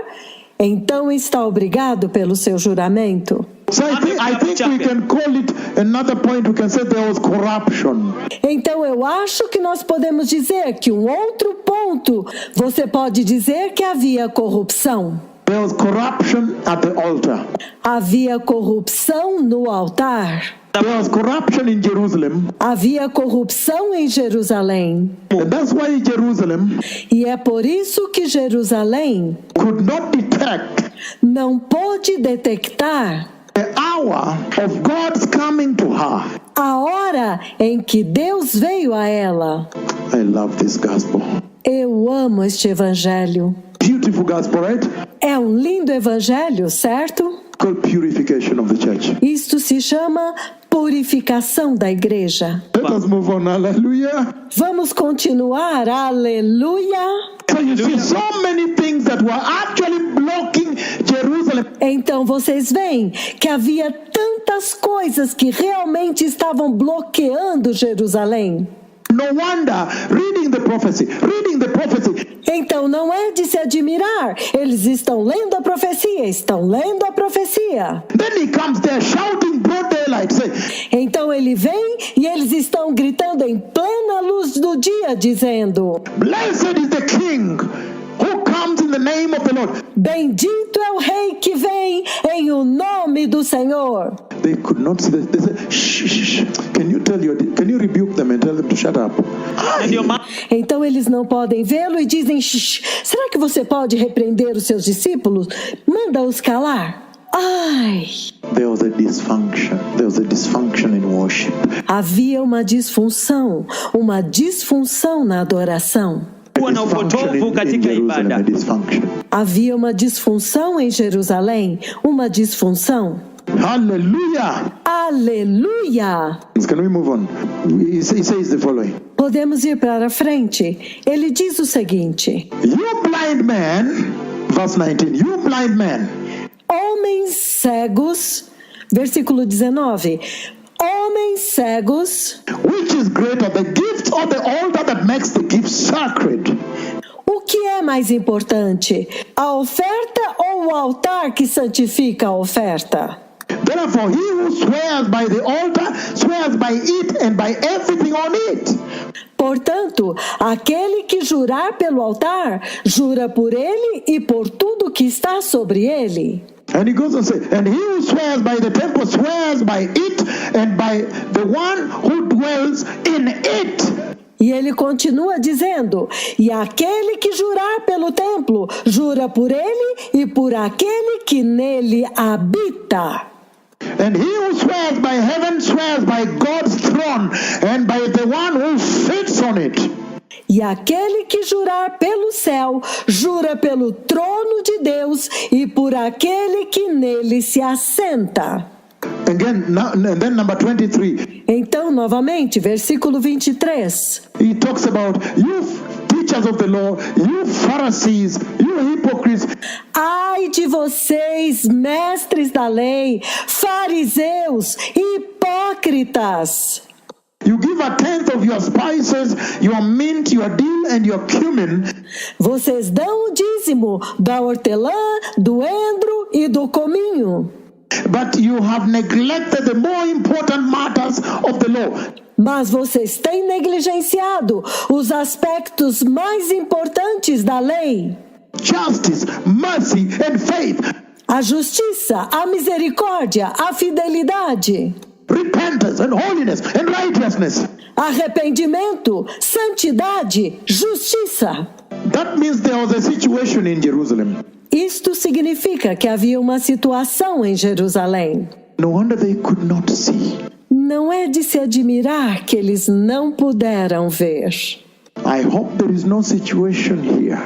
[SPEAKER 1] então está obrigado pelo seu juramento.
[SPEAKER 2] So I think we can call it another point. We can say there was corruption.
[SPEAKER 1] Então eu acho que nós podemos dizer que um outro ponto, você pode dizer que havia corrupção.
[SPEAKER 2] There was corruption at the altar.
[SPEAKER 1] Havia corrupção no altar.
[SPEAKER 2] There was corruption in Jerusalem.
[SPEAKER 1] Havia corrupção em Jerusalém.
[SPEAKER 2] And that's why Jerusalem
[SPEAKER 1] E é por isso que Jerusalém
[SPEAKER 2] could not detect
[SPEAKER 1] não pôde detectar
[SPEAKER 2] the hour of God's coming to her.
[SPEAKER 1] a hora em que Deus veio a ela.
[SPEAKER 2] I love this gospel.
[SPEAKER 1] Eu amo este evangelho.
[SPEAKER 2] Beautiful gospel, right?
[SPEAKER 1] É um lindo evangelho, certo?
[SPEAKER 2] Called purification of the church.
[SPEAKER 1] Isto se chama purificação da igreja.
[SPEAKER 2] Let us move on. Hallelujah.
[SPEAKER 1] Vamos continuar, aleluia.
[SPEAKER 2] So you see so many things that were actually blocking Jerusalem.
[SPEAKER 1] Então vocês veem que havia tantas coisas que realmente estavam bloqueando Jerusalém.
[SPEAKER 2] No wonder, reading the prophecy.
[SPEAKER 1] Então não é de se admirar, eles estão lendo a profecia.
[SPEAKER 2] Then he comes there shouting broad daylight, say,
[SPEAKER 1] Então ele vem e eles estão gritando em plena luz do dia, dizendo:
[SPEAKER 2] Blessed is the King who comes in the name of the Lord.
[SPEAKER 1] bendito é o rei que vem em o nome do Senhor.
[SPEAKER 2] They could not see that. They said, shh, shh, shh. Can you rebuke them and tell them to shut up?
[SPEAKER 1] Então eles não podem vê-lo e dizem: shh, será que você pode repreender os seus discípulos? Manda-os calar. Ai!
[SPEAKER 2] There was a dysfunction. There was a dysfunction in worship.
[SPEAKER 1] Havia uma disfunção na adoração.
[SPEAKER 2] A dysfunction.
[SPEAKER 1] Havia uma disfunção em Jerusalém, uma disfunção.
[SPEAKER 2] Hallelujah.
[SPEAKER 1] Aleluia!
[SPEAKER 2] Can we move on? He says the following.
[SPEAKER 1] Podemos ir para frente. Ele diz o seguinte:
[SPEAKER 2] You blind man, verse 19, you blind man.
[SPEAKER 1] Homens cegos, versículo 19. Homens cegos,
[SPEAKER 2] Which is greater, the gift or the altar that makes the gift sacred?
[SPEAKER 1] o que é mais importante? A oferta ou o altar que santifica a oferta?
[SPEAKER 2] Therefore, he who swears by the altar swears by it and by everything on it.
[SPEAKER 1] Portanto, aquele que jurar pelo altar, jura por ele e por tudo que está sobre ele.
[SPEAKER 2] And he goes on to say, and he who swears by the temple swears by it and by the one who dwells in it.
[SPEAKER 1] E ele continua dizendo: e aquele que jurar pelo templo, jura por ele e por aquele que nele habita.
[SPEAKER 2] And he who swears by heaven swears by God's throne and by the one who sits on it.
[SPEAKER 1] E aquele que jurar pelo céu, jura pelo trono de Deus e por aquele que nele se assenta.
[SPEAKER 2] Again, and then number 23.
[SPEAKER 1] Então, novamente, versículo 23.
[SPEAKER 2] He talks about you teachers of the law, you Pharisees, you hypocrites.
[SPEAKER 1] Ai de vocês, mestres da lei, fariseus, hipócritas. hipócritas!
[SPEAKER 2] You give a tenth of your spices, your mint, your dill, and your cumin,
[SPEAKER 1] Vocês dão o dízimo da hortelã, do endro e do cominho,
[SPEAKER 2] but you have neglected the more important matters of the law.
[SPEAKER 1] mas vocês têm negligenciado os aspectos mais importantes da lei:
[SPEAKER 2] Justice, mercy, and faith,
[SPEAKER 1] a justiça, a misericórdia, a fidelidade,
[SPEAKER 2] repentance, and holiness, and righteousness.
[SPEAKER 1] arrependimento, santidade, justiça.
[SPEAKER 2] That means there was a situation in Jerusalem.
[SPEAKER 1] Isto significa que havia uma situação em Jerusalém.
[SPEAKER 2] No wonder they could not see.
[SPEAKER 1] Não é de se admirar que eles não puderam ver.
[SPEAKER 2] I hope there is no situation here.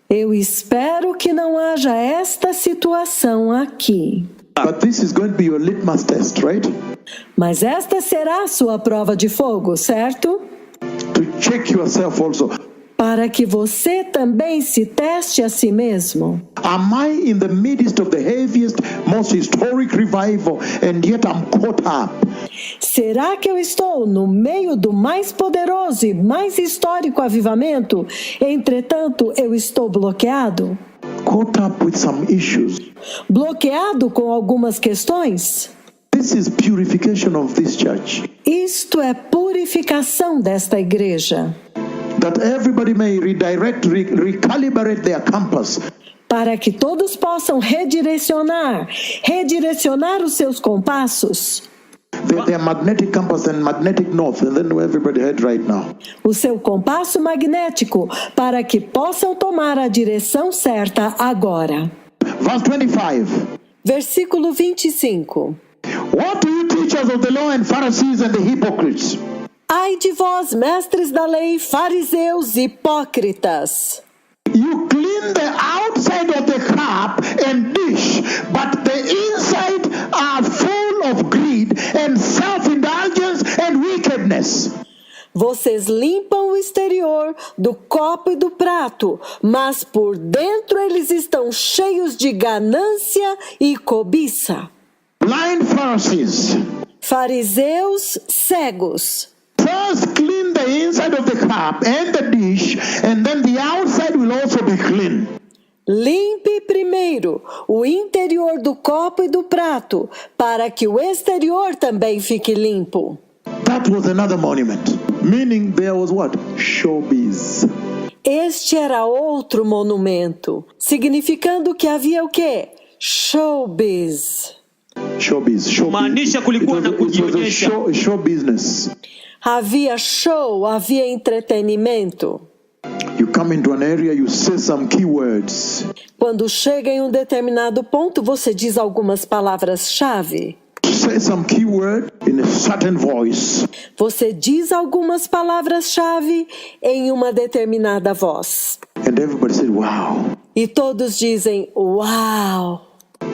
[SPEAKER 1] Eu espero que não haja esta situação aqui.
[SPEAKER 2] But this is going to be your litmus test, right?
[SPEAKER 1] Mas esta será a sua prova de fogo, certo?
[SPEAKER 2] To check yourself also.
[SPEAKER 1] Para que você também se teste a si mesmo.
[SPEAKER 2] Am I in the midst of the heaviest, most historic revival, and yet I'm caught up?
[SPEAKER 1] Será que eu estou no meio do mais poderoso e mais histórico avivamento? Entretanto, eu estou bloqueado?
[SPEAKER 2] Caught up with some issues.
[SPEAKER 1] Bloqueado com algumas questões?
[SPEAKER 2] This is purification of this church.
[SPEAKER 1] Isto é purificação desta igreja.
[SPEAKER 2] That everybody may redirect, recalibrate their compass.
[SPEAKER 1] Para que todos possam redirecionar os seus compassos.
[SPEAKER 2] Their magnetic compass and magnetic north, and then everybody head right now.
[SPEAKER 1] O seu compasso magnético, para que possam tomar a direção certa agora.
[SPEAKER 2] Verse 25.
[SPEAKER 1] Versículo 25.
[SPEAKER 2] What do you teachers of the law and Pharisees and the hypocrites?
[SPEAKER 1] Ai de vós, mestres da lei, fariseus hipócritas!
[SPEAKER 2] You clean the outside of the cup and dish, but the inside are full of greed and self-indulgence and wickedness.
[SPEAKER 1] Vocês limpam o exterior do copo e do prato, mas por dentro eles estão cheios de ganância e cobiça.
[SPEAKER 2] Blind Pharisees.
[SPEAKER 1] Fariseus cegos.
[SPEAKER 2] First clean the inside of the cup and the dish, and then the outside will also be clean.
[SPEAKER 1] Limpe primeiro o interior do copo e do prato, para que o exterior também fique limpo.
[SPEAKER 2] That was another monument, meaning there was what? Showbiz.
[SPEAKER 1] Este era outro monumento, significando que havia o quê? Showbiz.
[SPEAKER 2] Showbiz.
[SPEAKER 3] Maanisha kulikuwa na
[SPEAKER 2] It was a
[SPEAKER 3] kujionyesha.
[SPEAKER 2] show business.
[SPEAKER 1] Havia show, havia entretenimento.
[SPEAKER 2] You come into an area, you say some keywords.
[SPEAKER 1] Quando chega em um determinado ponto, você diz algumas palavras-chave.
[SPEAKER 2] Say some keyword in a certain voice.
[SPEAKER 1] Você diz algumas palavras-chave em uma determinada voz.
[SPEAKER 2] And everybody said, wow.
[SPEAKER 1] E todos dizem, uau!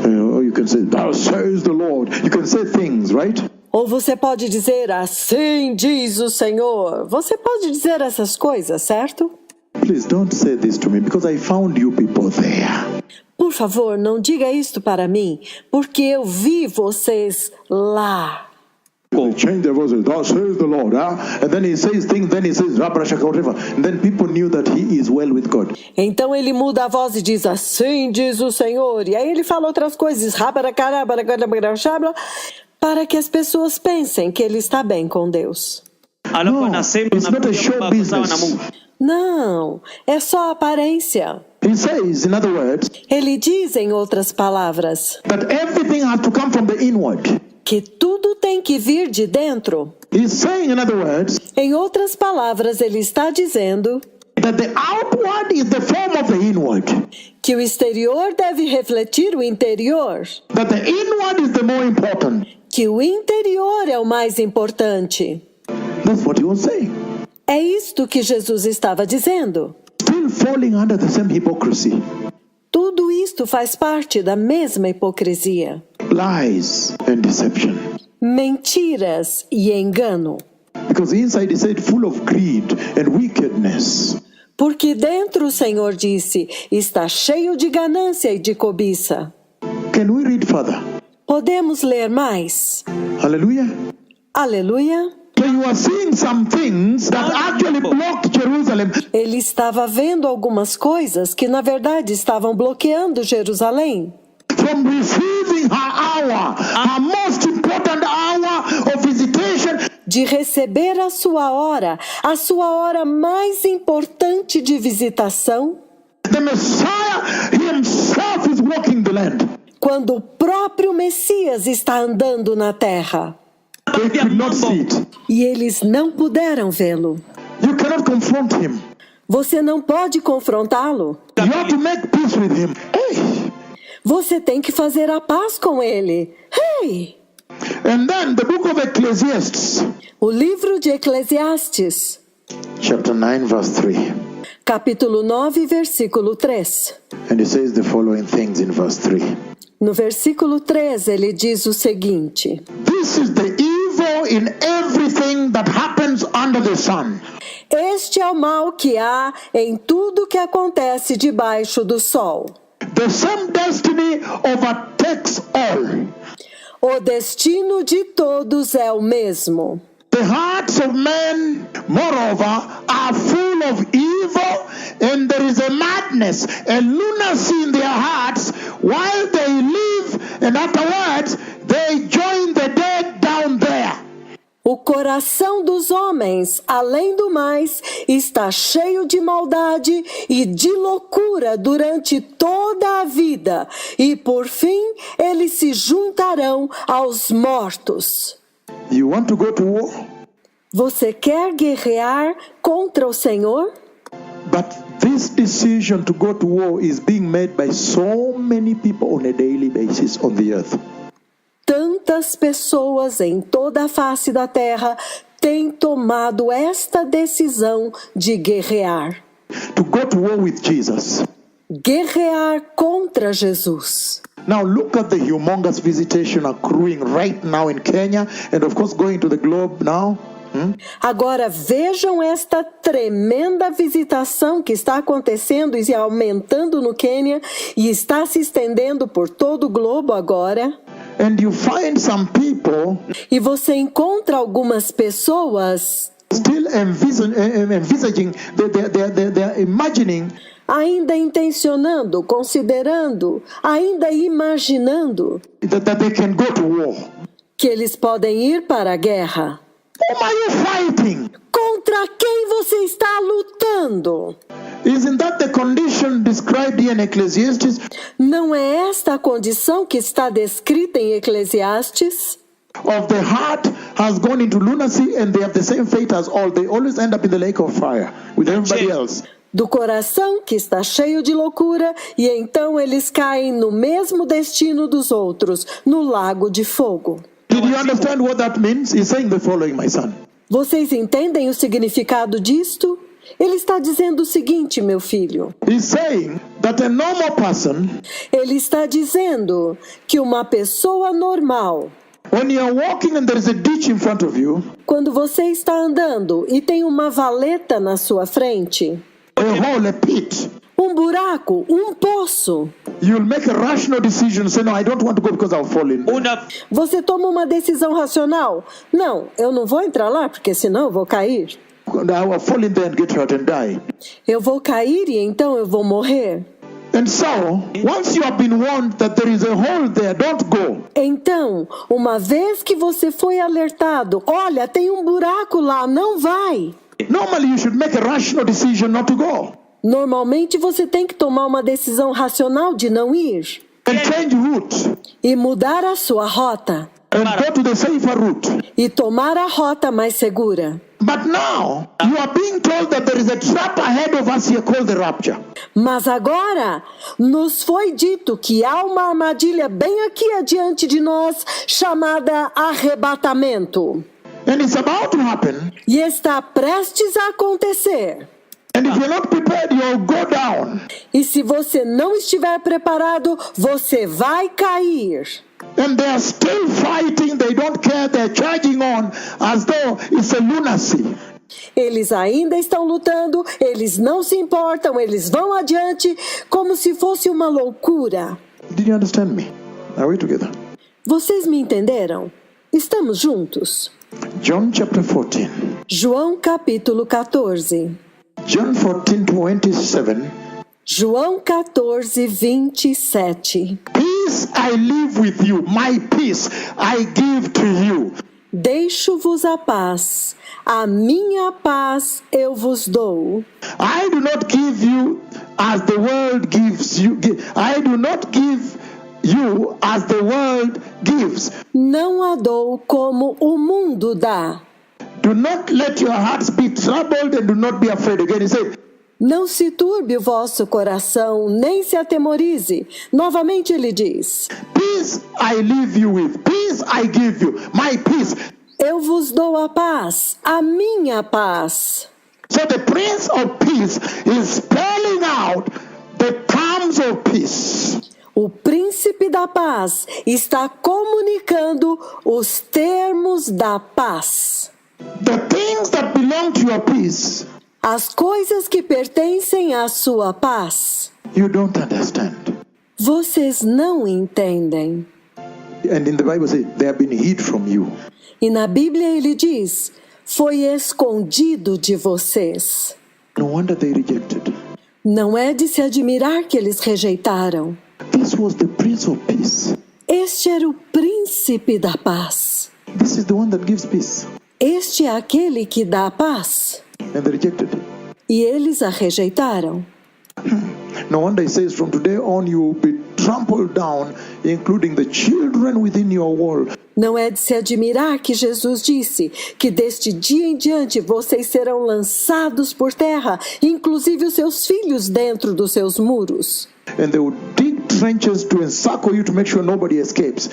[SPEAKER 2] Or you can say, thou says the Lord. You can say things, right?
[SPEAKER 1] Ou você pode dizer, assim diz o Senhor. Você pode dizer essas coisas, certo?
[SPEAKER 2] Please don't say this to me because I found you people there.
[SPEAKER 1] Por favor, não diga isto para mim, porque eu vi vocês lá.
[SPEAKER 2] They change their voices. Thou says the Lord. And then he says things, then he says, whatever. And then people knew that he is well with God.
[SPEAKER 1] Então ele muda a voz e diz, assim diz o Senhor. E aí ele fala outras coisas, para que as pessoas pensem que ele está bem com Deus.
[SPEAKER 3] Alafu anasema
[SPEAKER 2] it's not a show
[SPEAKER 3] anakuja sawa na
[SPEAKER 2] business.
[SPEAKER 3] Mungu.
[SPEAKER 1] Não, é só aparência.
[SPEAKER 2] He says, in other words,
[SPEAKER 1] Ele diz, em outras palavras,
[SPEAKER 2] that everything has to come from the inward.
[SPEAKER 1] que tudo tem que vir de dentro.
[SPEAKER 2] He's saying, in other words,
[SPEAKER 1] Em outras palavras, ele está dizendo
[SPEAKER 2] that the outward is the form of the inward.
[SPEAKER 1] que o exterior deve refletir o interior,
[SPEAKER 2] That the inward is the more important.
[SPEAKER 1] que o interior é o mais importante.
[SPEAKER 2] That's what he was saying.
[SPEAKER 1] É isto que Jesus estava dizendo.
[SPEAKER 2] Still falling under the same hypocrisy.
[SPEAKER 1] Tudo isto faz parte da mesma hipocrisia.
[SPEAKER 2] Lies and deception.
[SPEAKER 1] Mentiras e engano.
[SPEAKER 2] Because inside he said full of greed and wickedness.
[SPEAKER 1] Porque dentro o Senhor disse, está cheio de ganância e de cobiça.
[SPEAKER 2] Can we read further?
[SPEAKER 1] Podemos ler mais?
[SPEAKER 2] Hallelujah.
[SPEAKER 1] Aleluia!
[SPEAKER 2] So you are seeing some things that actually blocked Jerusalem.
[SPEAKER 1] Ele estava vendo algumas coisas que, na verdade, estavam bloqueando Jerusalém
[SPEAKER 2] From receiving her hour, her most important hour of visitation.
[SPEAKER 1] de receber a sua hora mais importante de visitação,
[SPEAKER 2] The Messiah himself is walking the land.
[SPEAKER 1] quando o próprio Messias está andando na terra.
[SPEAKER 2] They could not see it.
[SPEAKER 1] E eles não puderam vê-lo.
[SPEAKER 2] You cannot confront him.
[SPEAKER 1] Você não pode confrontá-lo.
[SPEAKER 2] You have to make peace with him. Hey.
[SPEAKER 1] Você tem que fazer a paz com ele. Hey!
[SPEAKER 2] And then the book of Ecclesiastes,
[SPEAKER 1] O livro de Eclesiastes,
[SPEAKER 2] chapter 9, verse 3.
[SPEAKER 1] capítulo 9, versículo 3.
[SPEAKER 2] And it says the following things in verse 3.
[SPEAKER 1] No versículo 3, ele diz o seguinte:
[SPEAKER 2] This is the evil in everything that happens under the sun.
[SPEAKER 1] Este é o mal que há em tudo que acontece debaixo do sol.
[SPEAKER 2] The same destiny overtakes all.
[SPEAKER 1] O destino de todos é o mesmo.
[SPEAKER 2] The hearts of men, moreover, are full of evil, and there is a madness, a lunacy in their hearts, while they live, and afterwards they join the dead down there.
[SPEAKER 1] O coração dos homens, além do mais, está cheio de maldade e de loucura durante toda a vida, e por fim eles se juntarão aos mortos.
[SPEAKER 2] You want to go to war?
[SPEAKER 1] Você quer guerrear contra o Senhor?
[SPEAKER 2] But this decision to go to war is being made by so many people on a daily basis on the earth.
[SPEAKER 1] Tantas pessoas em toda a face da terra têm tomado esta decisão de guerrear.
[SPEAKER 2] To go to war with Jesus.
[SPEAKER 1] Guerrear contra Jesus.
[SPEAKER 2] Now look at the humongous visitation accruing right now in Kenya and of course going to the globe now.
[SPEAKER 1] Agora vejam esta tremenda visitação que está acontecendo e aumentando no Quênia e está se estendendo por todo o globo agora.
[SPEAKER 2] And you find some people
[SPEAKER 1] E você encontra algumas pessoas
[SPEAKER 2] still envisaging, they're imagining
[SPEAKER 1] ainda intencionando, considerando, ainda imaginando
[SPEAKER 2] that they can go to war.
[SPEAKER 1] que eles podem ir para a guerra.
[SPEAKER 2] Whom are you fighting?
[SPEAKER 1] Contra quem você está lutando?
[SPEAKER 2] Isn't that the condition described here in Ecclesiastes?
[SPEAKER 1] Não é esta a condição que está descrita em Eclesiastes?
[SPEAKER 2] Of the heart has gone into lunacy and they have the same fate as all. They always end up in the lake of fire with everybody else.
[SPEAKER 1] Do coração que está cheio de loucura e então eles caem no mesmo destino dos outros, no lago de fogo.
[SPEAKER 2] Did you understand what that means? He's saying the following, my son.
[SPEAKER 1] Vocês entendem o significado disto? Ele está dizendo o seguinte, meu filho.
[SPEAKER 2] He's saying that a normal person,
[SPEAKER 1] Ele está dizendo que uma pessoa normal,
[SPEAKER 2] when you're walking and there is a ditch in front of you,
[SPEAKER 1] quando você está andando e tem uma valeta na sua frente,
[SPEAKER 2] a hole, a pit,
[SPEAKER 1] um buraco, um poço,
[SPEAKER 2] you'll make a rational decision and say, no, I don't want to go because I'll fall in.
[SPEAKER 1] você toma uma decisão racional. Não, eu não vou entrar lá porque senão eu vou cair.
[SPEAKER 2] I will fall in there and get hurt and die.
[SPEAKER 1] Eu vou cair e então eu vou morrer.
[SPEAKER 2] And so, once you have been warned that there is a hole there, don't go.
[SPEAKER 1] Então, uma vez que você foi alertado, olha, tem um buraco lá, não vai.
[SPEAKER 2] Normally you should make a rational decision not to go.
[SPEAKER 1] Normalmente você tem que tomar uma decisão racional de não ir.
[SPEAKER 2] And change route.
[SPEAKER 1] E mudar a sua rota.
[SPEAKER 2] And go to the safer route.
[SPEAKER 1] E tomar a rota mais segura.
[SPEAKER 2] But now, you are being told that there is a trap ahead of us here called the rapture.
[SPEAKER 1] Mas agora, nos foi dito que há uma armadilha bem aqui adiante de nós, chamada arrebatamento.
[SPEAKER 2] And it's about to happen.
[SPEAKER 1] E está prestes a acontecer.
[SPEAKER 2] And if you're not prepared, you'll go down.
[SPEAKER 1] E se você não estiver preparado, você vai cair.
[SPEAKER 2] And they are still fighting, they don't care, they're charging on as though it's a lunacy.
[SPEAKER 1] Eles ainda estão lutando, eles não se importam, eles vão adiante como se fosse uma loucura.
[SPEAKER 2] Did you understand me? Are we together?
[SPEAKER 1] Vocês me entenderam? Estamos juntos.
[SPEAKER 2] John chapter 14.
[SPEAKER 1] João capítulo 14.
[SPEAKER 2] John 14:27.
[SPEAKER 1] João 14, 27.
[SPEAKER 2] Peace I leave with you, my peace I give to you.
[SPEAKER 1] Deixo-vos a paz minha paz eu vos dou.
[SPEAKER 2] I do not give you as the world gives you. I do not give you as the world gives.
[SPEAKER 1] Não a dou como o mundo dá.
[SPEAKER 2] Do not let your hearts be troubled and do not be afraid. Again, he said,
[SPEAKER 1] Não se turbe o vosso coração, nem se atemorize. Novamente ele diz:
[SPEAKER 2] peace I leave you with, peace I give you, my peace.
[SPEAKER 1] Eu vos dou a paz, a minha paz.
[SPEAKER 2] So the Prince of Peace is spelling out the terms of peace.
[SPEAKER 1] O príncipe da paz está comunicando os termos da paz.
[SPEAKER 2] The things that belong to your peace,
[SPEAKER 1] As coisas que pertencem à sua paz,
[SPEAKER 2] you don't understand.
[SPEAKER 1] vocês não entendem.
[SPEAKER 2] And in the Bible says, they have been hid from you.
[SPEAKER 1] E na Bíblia ele diz: foi escondido de vocês.
[SPEAKER 2] No wonder they rejected.
[SPEAKER 1] Não é de se admirar que eles rejeitaram.
[SPEAKER 2] This was the Prince of Peace.
[SPEAKER 1] Este era o príncipe da paz.
[SPEAKER 2] This is the one that gives peace.
[SPEAKER 1] Este é aquele que dá a paz.
[SPEAKER 2] And they rejected.
[SPEAKER 1] E eles a rejeitaram.
[SPEAKER 2] No wonder he says, from today on you will be trampled down, including the children within your wall.
[SPEAKER 1] Não é de se admirar que Jesus disse que deste dia em diante vocês serão lançados por terra, inclusive os seus filhos dentro dos seus muros.
[SPEAKER 2] And they will dig trenches to encircle you to make sure nobody escapes.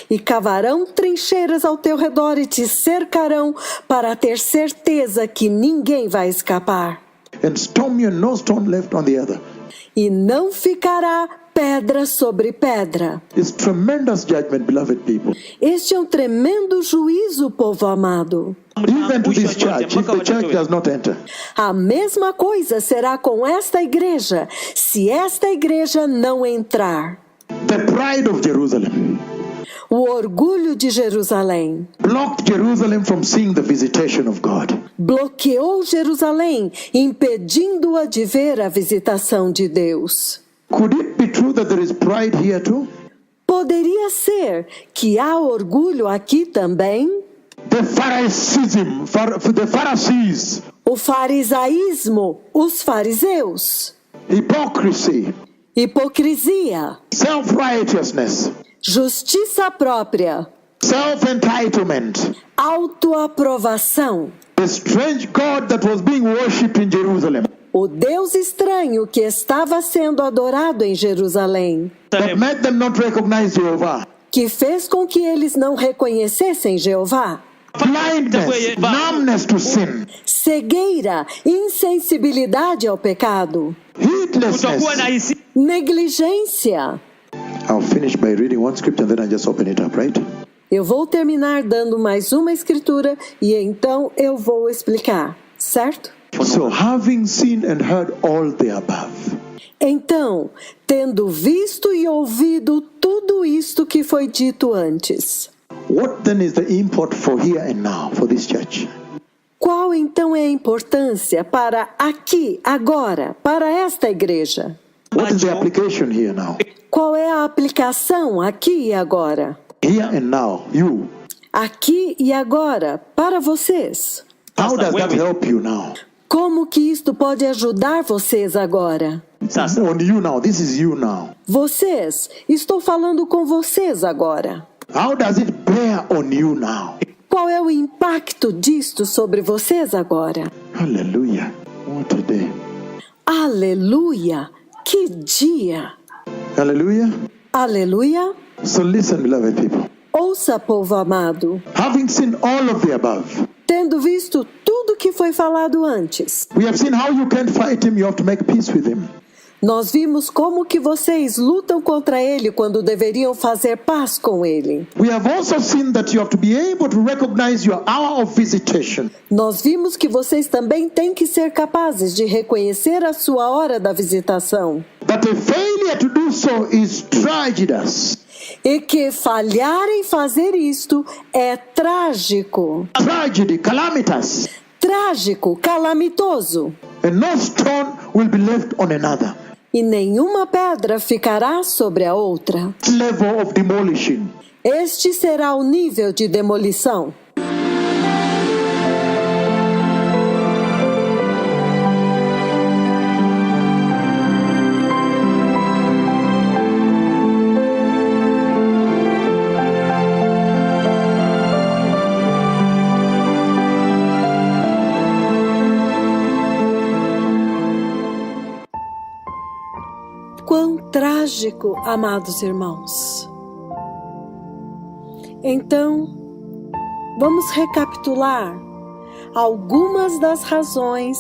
[SPEAKER 1] E cavarão trincheiras ao teu redor e te cercarão para ter certeza que ninguém vai escapar.
[SPEAKER 2] And stone you, no stone left on the other.
[SPEAKER 1] E não ficará pedra sobre pedra.
[SPEAKER 2] It's tremendous judgment, beloved people.
[SPEAKER 1] Este é um tremendo juízo, povo amado.
[SPEAKER 2] Even to this church, if the church does not enter.
[SPEAKER 1] A mesma coisa será com esta igreja, se esta igreja não entrar.
[SPEAKER 2] The pride of Jerusalem
[SPEAKER 1] O orgulho de Jerusalém
[SPEAKER 2] blocked Jerusalem from seeing the visitation of God.
[SPEAKER 1] bloqueou Jerusalém, impedindo-a de ver a visitação de Deus.
[SPEAKER 2] Could it be true that there is pride here too?
[SPEAKER 1] Poderia ser que há orgulho aqui também?
[SPEAKER 2] The Phariseeism, the Pharisees,
[SPEAKER 1] O farisaísmo, os fariseus,
[SPEAKER 2] hypocrisy,
[SPEAKER 1] hipocrisia,
[SPEAKER 2] self-righteousness,
[SPEAKER 1] justiça própria,
[SPEAKER 2] self-entitlement,
[SPEAKER 1] autoaprovação.
[SPEAKER 2] the strange God that was being worshipped in Jerusalem,
[SPEAKER 1] O Deus estranho que estava sendo adorado em Jerusalém,
[SPEAKER 2] that made them not recognize Jehovah.
[SPEAKER 1] que fez com que eles não reconhecessem Jeová.
[SPEAKER 2] Blindness, numbness to sin,
[SPEAKER 1] Cegueira, insensibilidade ao pecado,
[SPEAKER 3] Kutokuwa na
[SPEAKER 2] heedlessness.
[SPEAKER 3] hisia.
[SPEAKER 2] I'll
[SPEAKER 1] negligência.
[SPEAKER 2] finish by reading one scripture and then I just open it up, right?
[SPEAKER 1] Eu vou terminar dando mais uma escritura e então eu vou explicar, certo?
[SPEAKER 2] So, having seen and heard all the above,
[SPEAKER 1] Então, tendo visto e ouvido tudo isto que foi dito antes,
[SPEAKER 2] what then is the import for here and now for this church?
[SPEAKER 1] qual então é a importância para aqui, agora, para esta igreja?
[SPEAKER 2] What is the application here now?
[SPEAKER 1] Qual é a aplicação aqui e agora?
[SPEAKER 2] Here and now, you.
[SPEAKER 1] Aqui e agora, para vocês.
[SPEAKER 2] How does that help you now?
[SPEAKER 1] Como que isto pode ajudar vocês agora?
[SPEAKER 3] Sasa
[SPEAKER 2] On you now. This is you now.
[SPEAKER 1] Vocês, estou falando com vocês agora.
[SPEAKER 2] How does it bear on you now?
[SPEAKER 1] Qual é o impacto disto sobre vocês agora?
[SPEAKER 2] Hallelujah. What a day.
[SPEAKER 1] Aleluia! Que dia!
[SPEAKER 2] Hallelujah.
[SPEAKER 1] Aleluia!
[SPEAKER 2] So listen, beloved people.
[SPEAKER 1] Ouça, povo amado,
[SPEAKER 2] Having seen all of the above,
[SPEAKER 1] tendo visto tudo que foi falado antes,
[SPEAKER 2] we have seen how you can't fight him, you have to make peace with him.
[SPEAKER 1] Nós vimos como que vocês lutam contra ele quando deveriam fazer paz com ele.
[SPEAKER 2] We have also seen that you have to be able to recognize your hour of visitation.
[SPEAKER 1] Nós vimos que vocês também têm que ser capazes de reconhecer a sua hora da visitação.
[SPEAKER 2] That a failure to do so is tragedious.
[SPEAKER 1] E que falhar em fazer isto é trágico.
[SPEAKER 2] Tragedy, calamitous.
[SPEAKER 1] Trágico, calamitoso.
[SPEAKER 2] And no stone will be left on another.
[SPEAKER 1] E nenhuma pedra ficará sobre a outra.
[SPEAKER 2] Level of demolishing.
[SPEAKER 1] Este será o nível de demolição. Quão trágico, amados irmãos. Então, vamos recapitular algumas das razões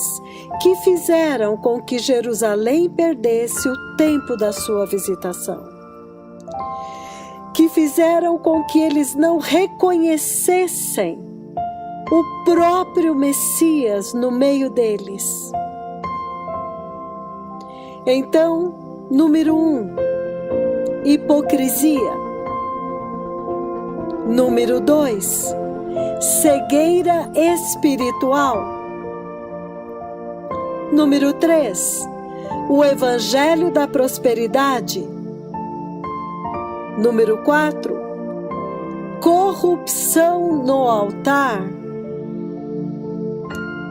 [SPEAKER 1] que fizeram com que Jerusalém perdesse o tempo da sua visitação. Que fizeram com que eles não reconhecessem o próprio Messias no meio deles. Então, número 1, hipocrisia. Número 2, cegueira espiritual. Número 3, o evangelho da prosperidade. Número 4, corrupção no altar.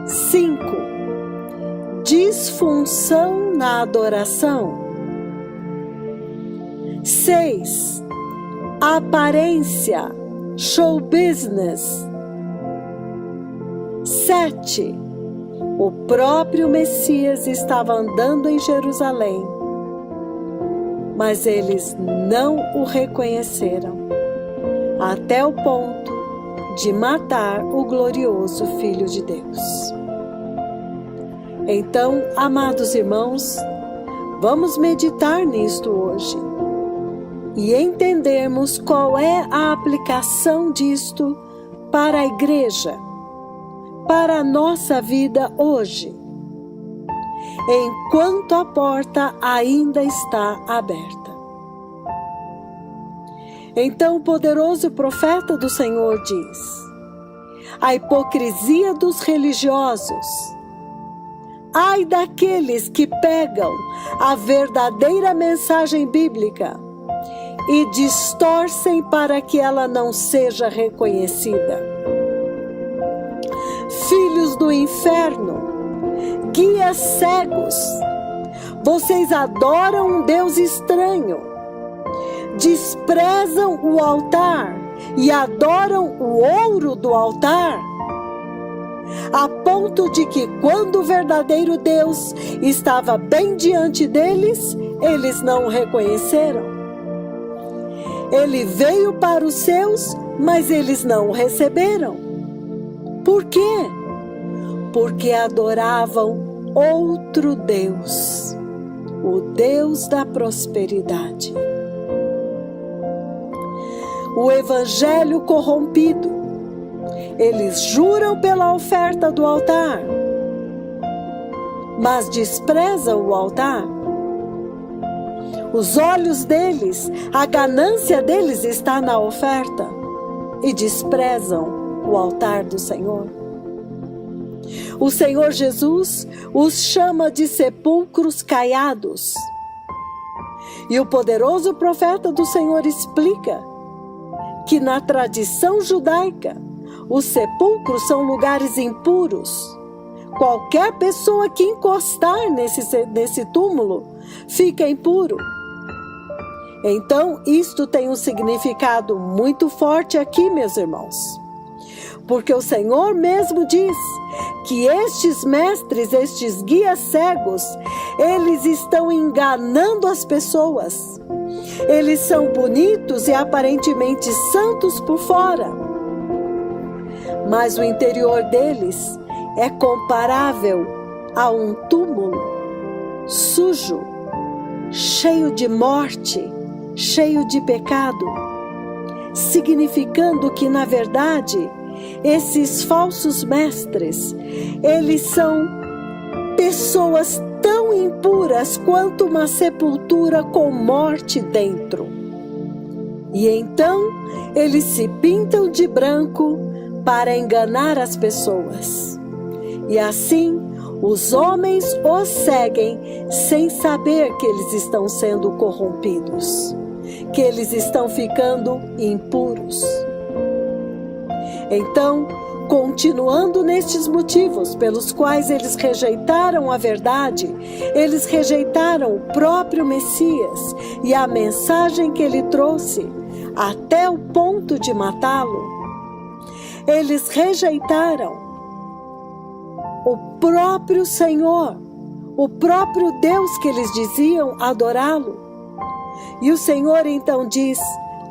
[SPEAKER 1] 5, disfunção na adoração. 6, aparência, show business. 7, o próprio Messias estava andando em Jerusalém, mas eles não o reconheceram, até o ponto de matar o glorioso Filho de Deus. Então, amados irmãos, vamos meditar nisto hoje e entendermos qual é a aplicação disto para a igreja, para a nossa vida hoje, enquanto a porta ainda está aberta. Então o poderoso profeta do Senhor diz: a hipocrisia dos religiosos. Ai daqueles que pegam a verdadeira mensagem bíblica e distorcem para que ela não seja reconhecida. Filhos do inferno, guias cegos, vocês adoram um Deus estranho, desprezam o altar e adoram o ouro do altar, a ponto de que quando o verdadeiro Deus estava bem diante deles, eles não o reconheceram. Ele veio para os seus, mas eles não o receberam. Por quê? Porque adoravam outro Deus, o Deus da prosperidade. O evangelho corrompido. Eles juram pela oferta do altar, mas desprezam o altar. Os olhos deles, a ganância deles está na oferta e desprezam o altar do Senhor. O Senhor Jesus os chama de sepulcros caiados. E o poderoso profeta do Senhor explica que na tradição judaica, os sepulcros são lugares impuros. Qualquer pessoa que encostar nesse túmulo fica impuro. Então, isto tem um significado muito forte aqui, meus irmãos. Porque o Senhor mesmo diz que estes mestres, estes guias cegos, eles estão enganando as pessoas. Eles são bonitos e aparentemente santos por fora, mas o interior deles é comparável a um túmulo sujo, cheio de morte, cheio de pecado, significando que, na verdade, esses falsos mestres, eles são pessoas tão impuras quanto uma sepultura com morte dentro. E então, eles se pintam de branco para enganar as pessoas. E assim, os homens os seguem sem saber que eles estão sendo corrompidos, que eles estão ficando impuros. Então, continuando nestes motivos pelos quais eles rejeitaram a verdade, eles rejeitaram o próprio Messias e a mensagem que ele trouxe, até o ponto de matá-lo. Eles rejeitaram o próprio Senhor, o próprio Deus que eles diziam adorá-lo. E o Senhor então diz: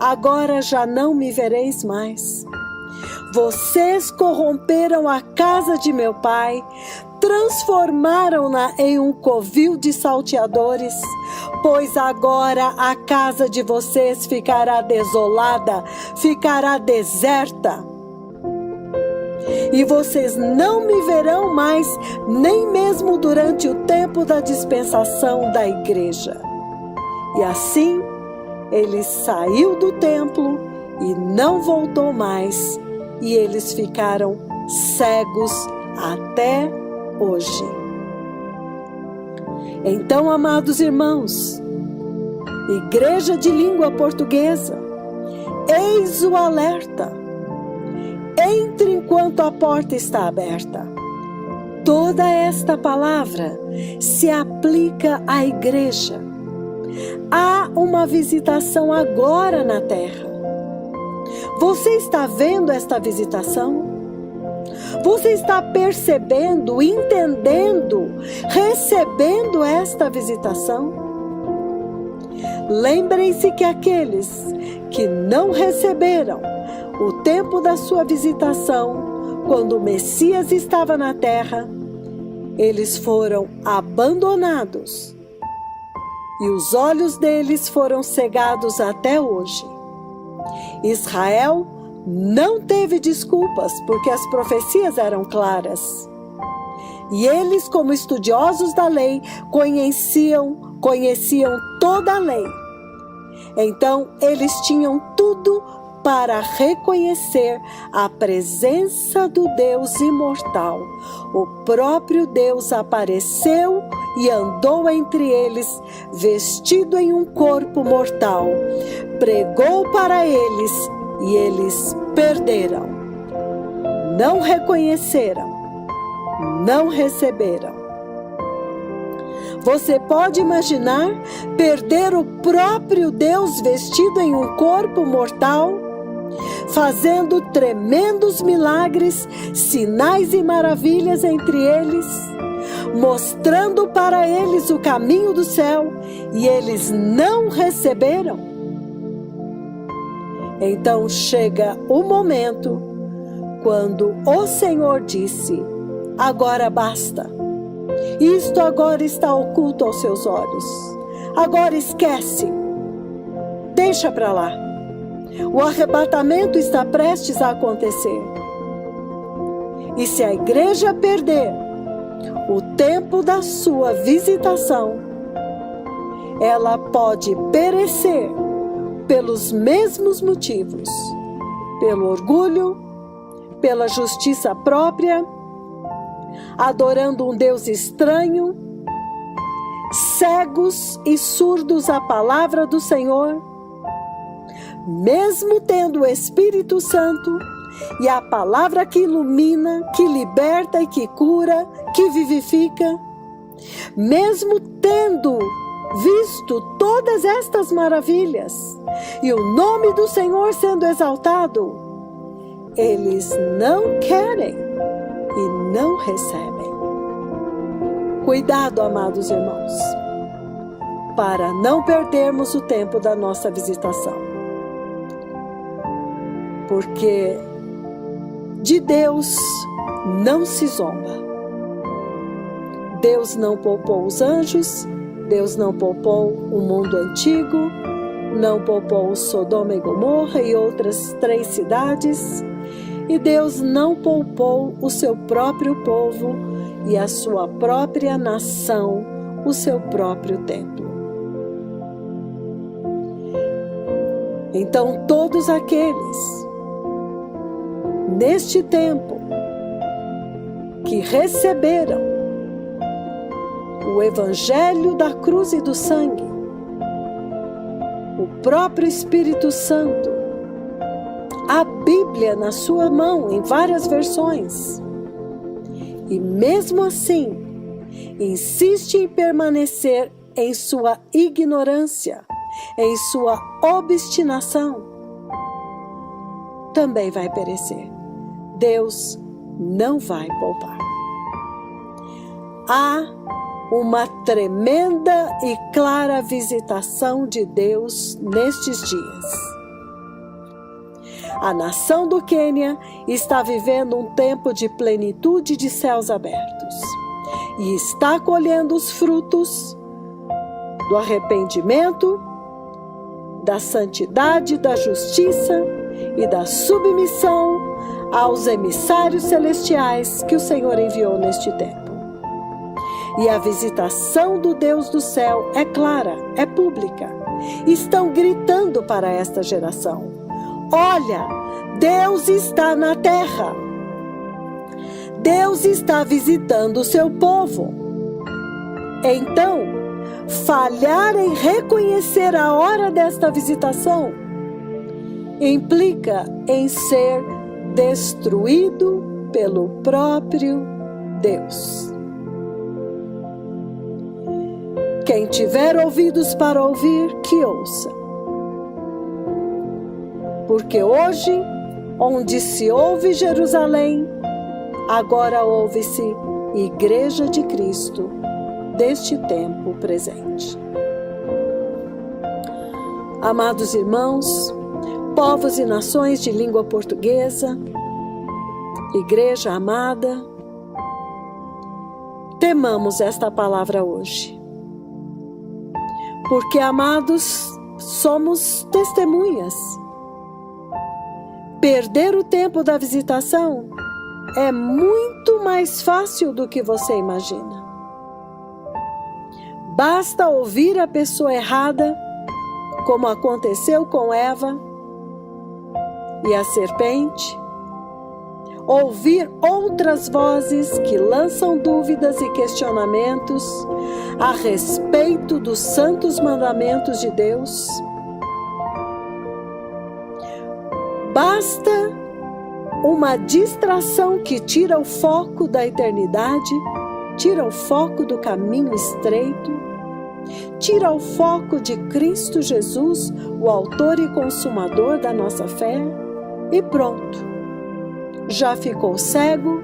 [SPEAKER 1] agora já não me vereis mais. Vocês corromperam a casa de meu pai, transformaram-na em um covil de salteadores, pois agora a casa de vocês ficará desolada, ficará deserta. E vocês não me verão mais, nem mesmo durante o tempo da dispensação da igreja. E assim, ele saiu do templo e não voltou mais, e eles ficaram cegos até hoje. Então, amados irmãos, igreja de língua portuguesa, eis o alerta. Entre enquanto a porta está aberta. Toda esta palavra se aplica à igreja. Há uma visitação agora na terra. Você está vendo esta visitação? Você está percebendo, entendendo, recebendo esta visitação? Lembrem-se que aqueles que não receberam o tempo da sua visitação, quando o Messias estava na terra, eles foram abandonados e os olhos deles foram cegados até hoje. Israel não teve desculpas, porque as profecias eram claras. E eles, como estudiosos da lei, conheciam toda a lei. Então, eles tinham tudo para reconhecer a presença do Deus imortal. O próprio Deus apareceu e andou entre eles, vestido em um corpo mortal. Pregou para eles e eles perderam. Não reconheceram, não receberam. Você pode imaginar perder o próprio Deus vestido em um corpo mortal? Fazendo tremendos milagres, sinais e maravilhas entre eles, mostrando para eles o caminho do céu, e eles não receberam. Então chega o momento quando o Senhor disse: agora basta. Isto agora está oculto aos seus olhos. Agora esquece. Deixa para lá. O arrebatamento está prestes a acontecer. E se a igreja perder o tempo da sua visitação, ela pode perecer pelos mesmos motivos: pelo orgulho, pela justiça própria, adorando um Deus estranho, cegos e surdos à palavra do Senhor. Mesmo tendo o Espírito Santo e a palavra que ilumina, que liberta e que cura, que vivifica, mesmo tendo visto todas estas maravilhas e o nome do Senhor sendo exaltado, eles não querem e não recebem. Cuidado, amados irmãos, para não perdermos o tempo da nossa visitação. Porque de Deus não se zomba. Deus não poupou os anjos Deus não poupou o mundo antigo, não poupou Sodoma e Gomorra e outras 3 cidades, e Deus não poupou o seu próprio povo e a sua própria nação, o seu próprio templo. Então todos aqueles, neste tempo, que receberam o Evangelho da cruz e do sangue, o próprio Espírito Santo, a Bíblia na sua mão em várias versões, e mesmo assim insiste em permanecer em sua ignorância, em sua obstinação, também vai perecer. Deus não vai poupar. Há uma tremenda e clara visitação de Deus nestes dias. A nação do Quênia está vivendo um tempo de plenitude de céus abertos e está colhendo os frutos do arrependimento, da santidade, da justiça e da submissão aos emissários celestiais que o Senhor enviou neste tempo. E a visitação do Deus do céu é clara, é pública. Estão gritando para esta geração: olha, Deus está na terra. Deus está visitando o seu povo. Então, falhar em reconhecer a hora desta visitação implica em ser destruído pelo próprio Deus. Quem tiver ouvidos para ouvir, que ouça. Porque hoje, onde se ouve Jerusalém, agora ouve-se Igreja de Cristo deste tempo presente. Amados irmãos, povos e nações de língua portuguesa, igreja amada, temamos esta palavra hoje. Porque, amados, somos testemunhas. Perder o tempo da visitação é muito mais fácil do que você imagina. Basta ouvir a pessoa errada, como aconteceu com Eva e a serpente, ouvir outras vozes que lançam dúvidas e questionamentos a respeito dos santos mandamentos de Deus. Basta uma distração que tira o foco da eternidade, tira o foco do caminho estreito, tira o foco de Cristo Jesus, o autor e consumador da nossa fé, e pronto. Já ficou cego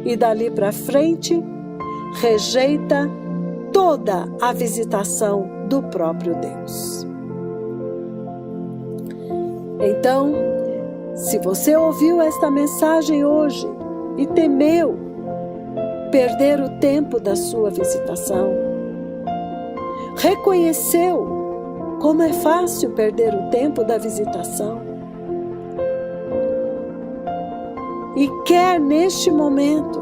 [SPEAKER 1] e dali para frente rejeita toda a visitação do próprio Deus. Então, se você ouviu esta mensagem hoje e temeu perder o tempo da sua visitação, reconheceu como é fácil perder o tempo da visitação e quer neste momento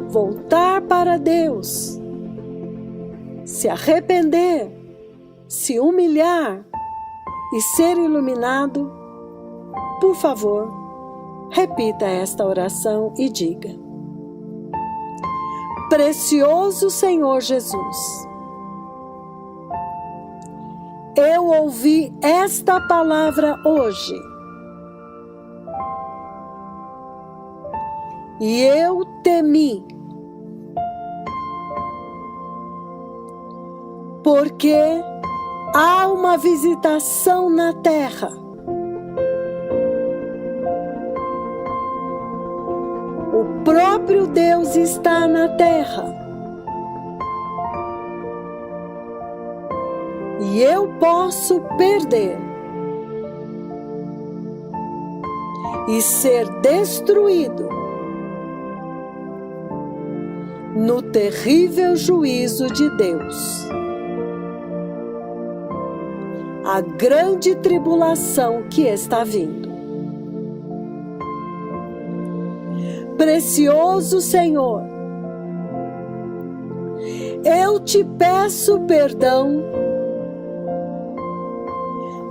[SPEAKER 1] voltar para Deus, se arrepender, se humilhar e ser iluminado, por favor, repita esta oração e diga: Precioso Senhor Jesus, eu ouvi esta palavra hoje e eu temi, porque há uma visitação na terra. O próprio Deus está na terra. E eu posso perder e ser destruído no terrível juízo de Deus. A grande tribulação que está vindo. Precioso Senhor, eu te peço perdão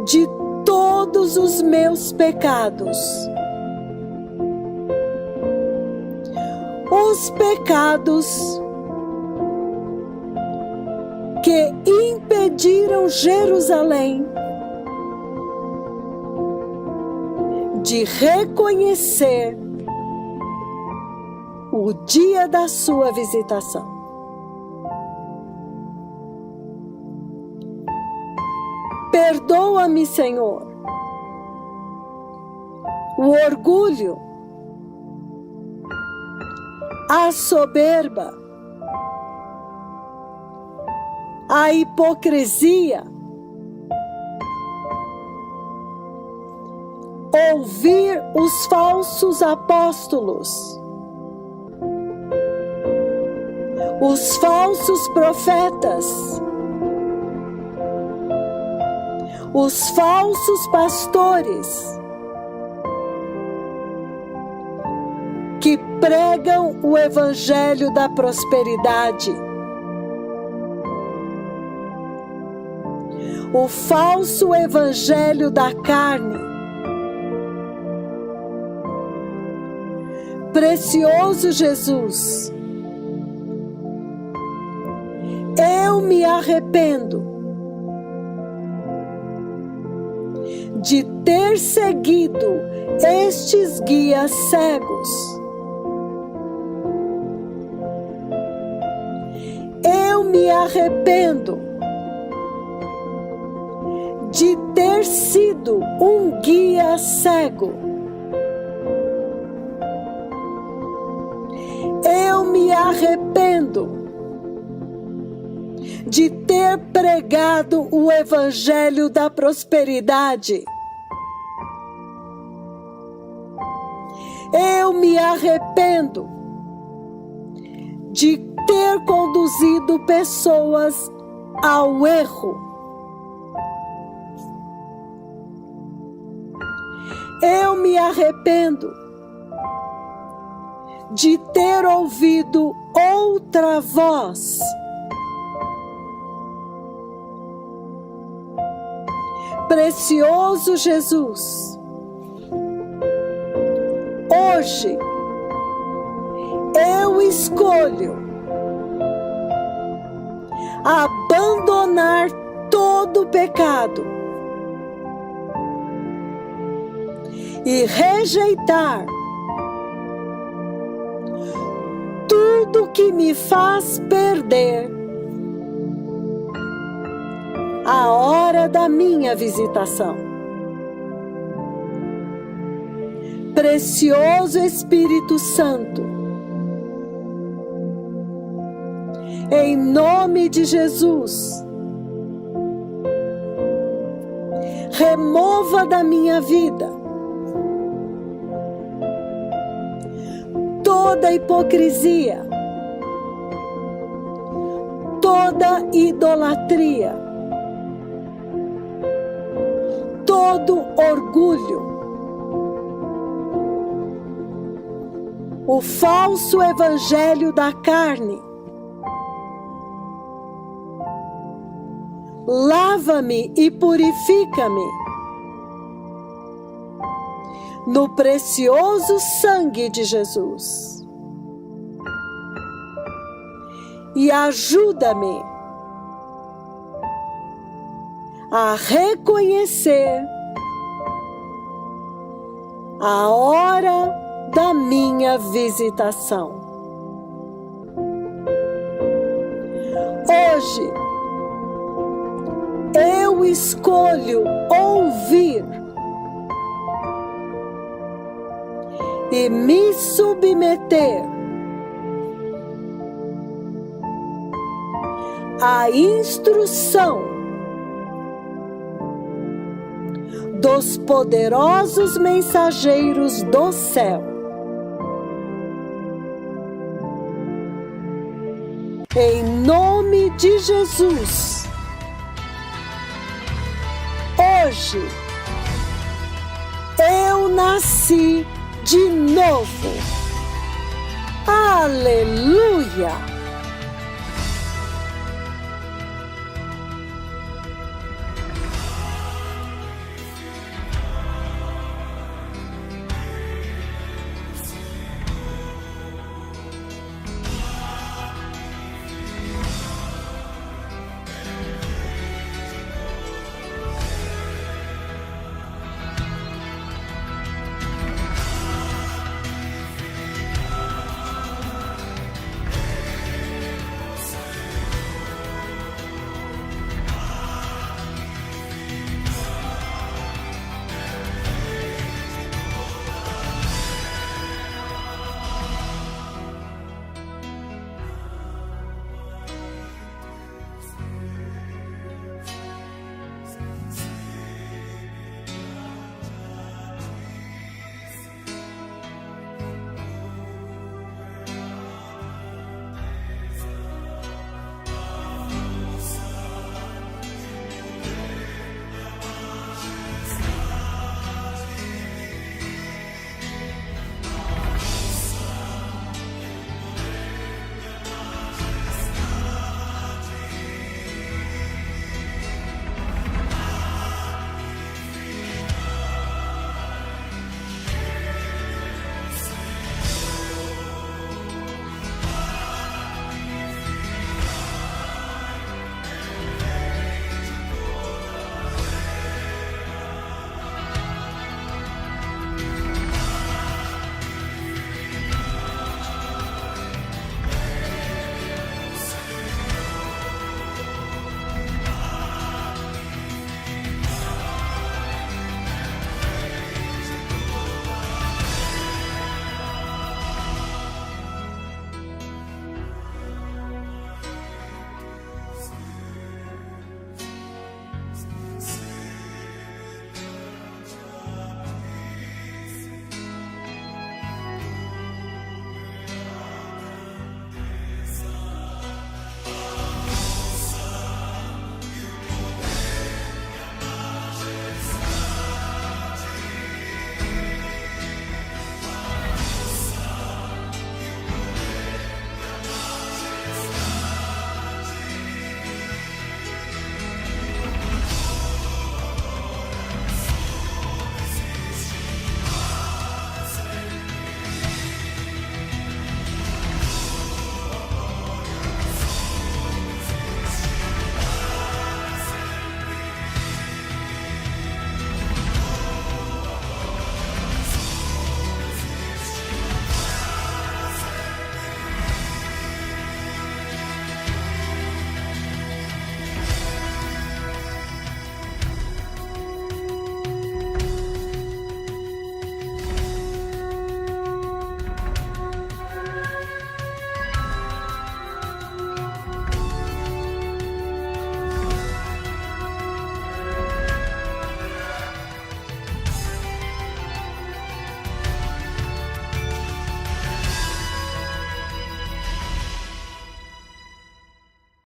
[SPEAKER 1] de todos os meus pecados. Os pecados que impediram Jerusalém de reconhecer o dia da sua visitação. Perdoa-me, Senhor, o orgulho, a soberba, a hipocrisia, ouvir os falsos apóstolos, os falsos profetas, os falsos pastores que pregam o evangelho da prosperidade, o falso evangelho da carne. Precioso Jesus, eu me arrependo de ter seguido estes guias cegos. Eu me arrependo de ter sido um guia cego. Eu me arrependo de ter pregado o evangelho da prosperidade. Eu me arrependo de ter conduzido pessoas ao erro. Eu me arrependo de ter ouvido outra voz. Precioso Jesus, hoje eu escolho abandonar todo pecado e rejeitar tudo que me faz perder a hora da minha visitação. Precioso Espírito Santo, em nome de Jesus, remova da minha vida toda hipocrisia, toda idolatria, todo orgulho, o falso evangelho da carne. Lava-me e purifica-me no precioso sangue de Jesus. E ajuda-me a reconhecer a hora da minha visitação. Hoje, eu escolho ouvir e me submeter à instrução dos poderosos mensageiros do céu. Em nome de Jesus. Hoje, eu nasci de novo. Aleluia!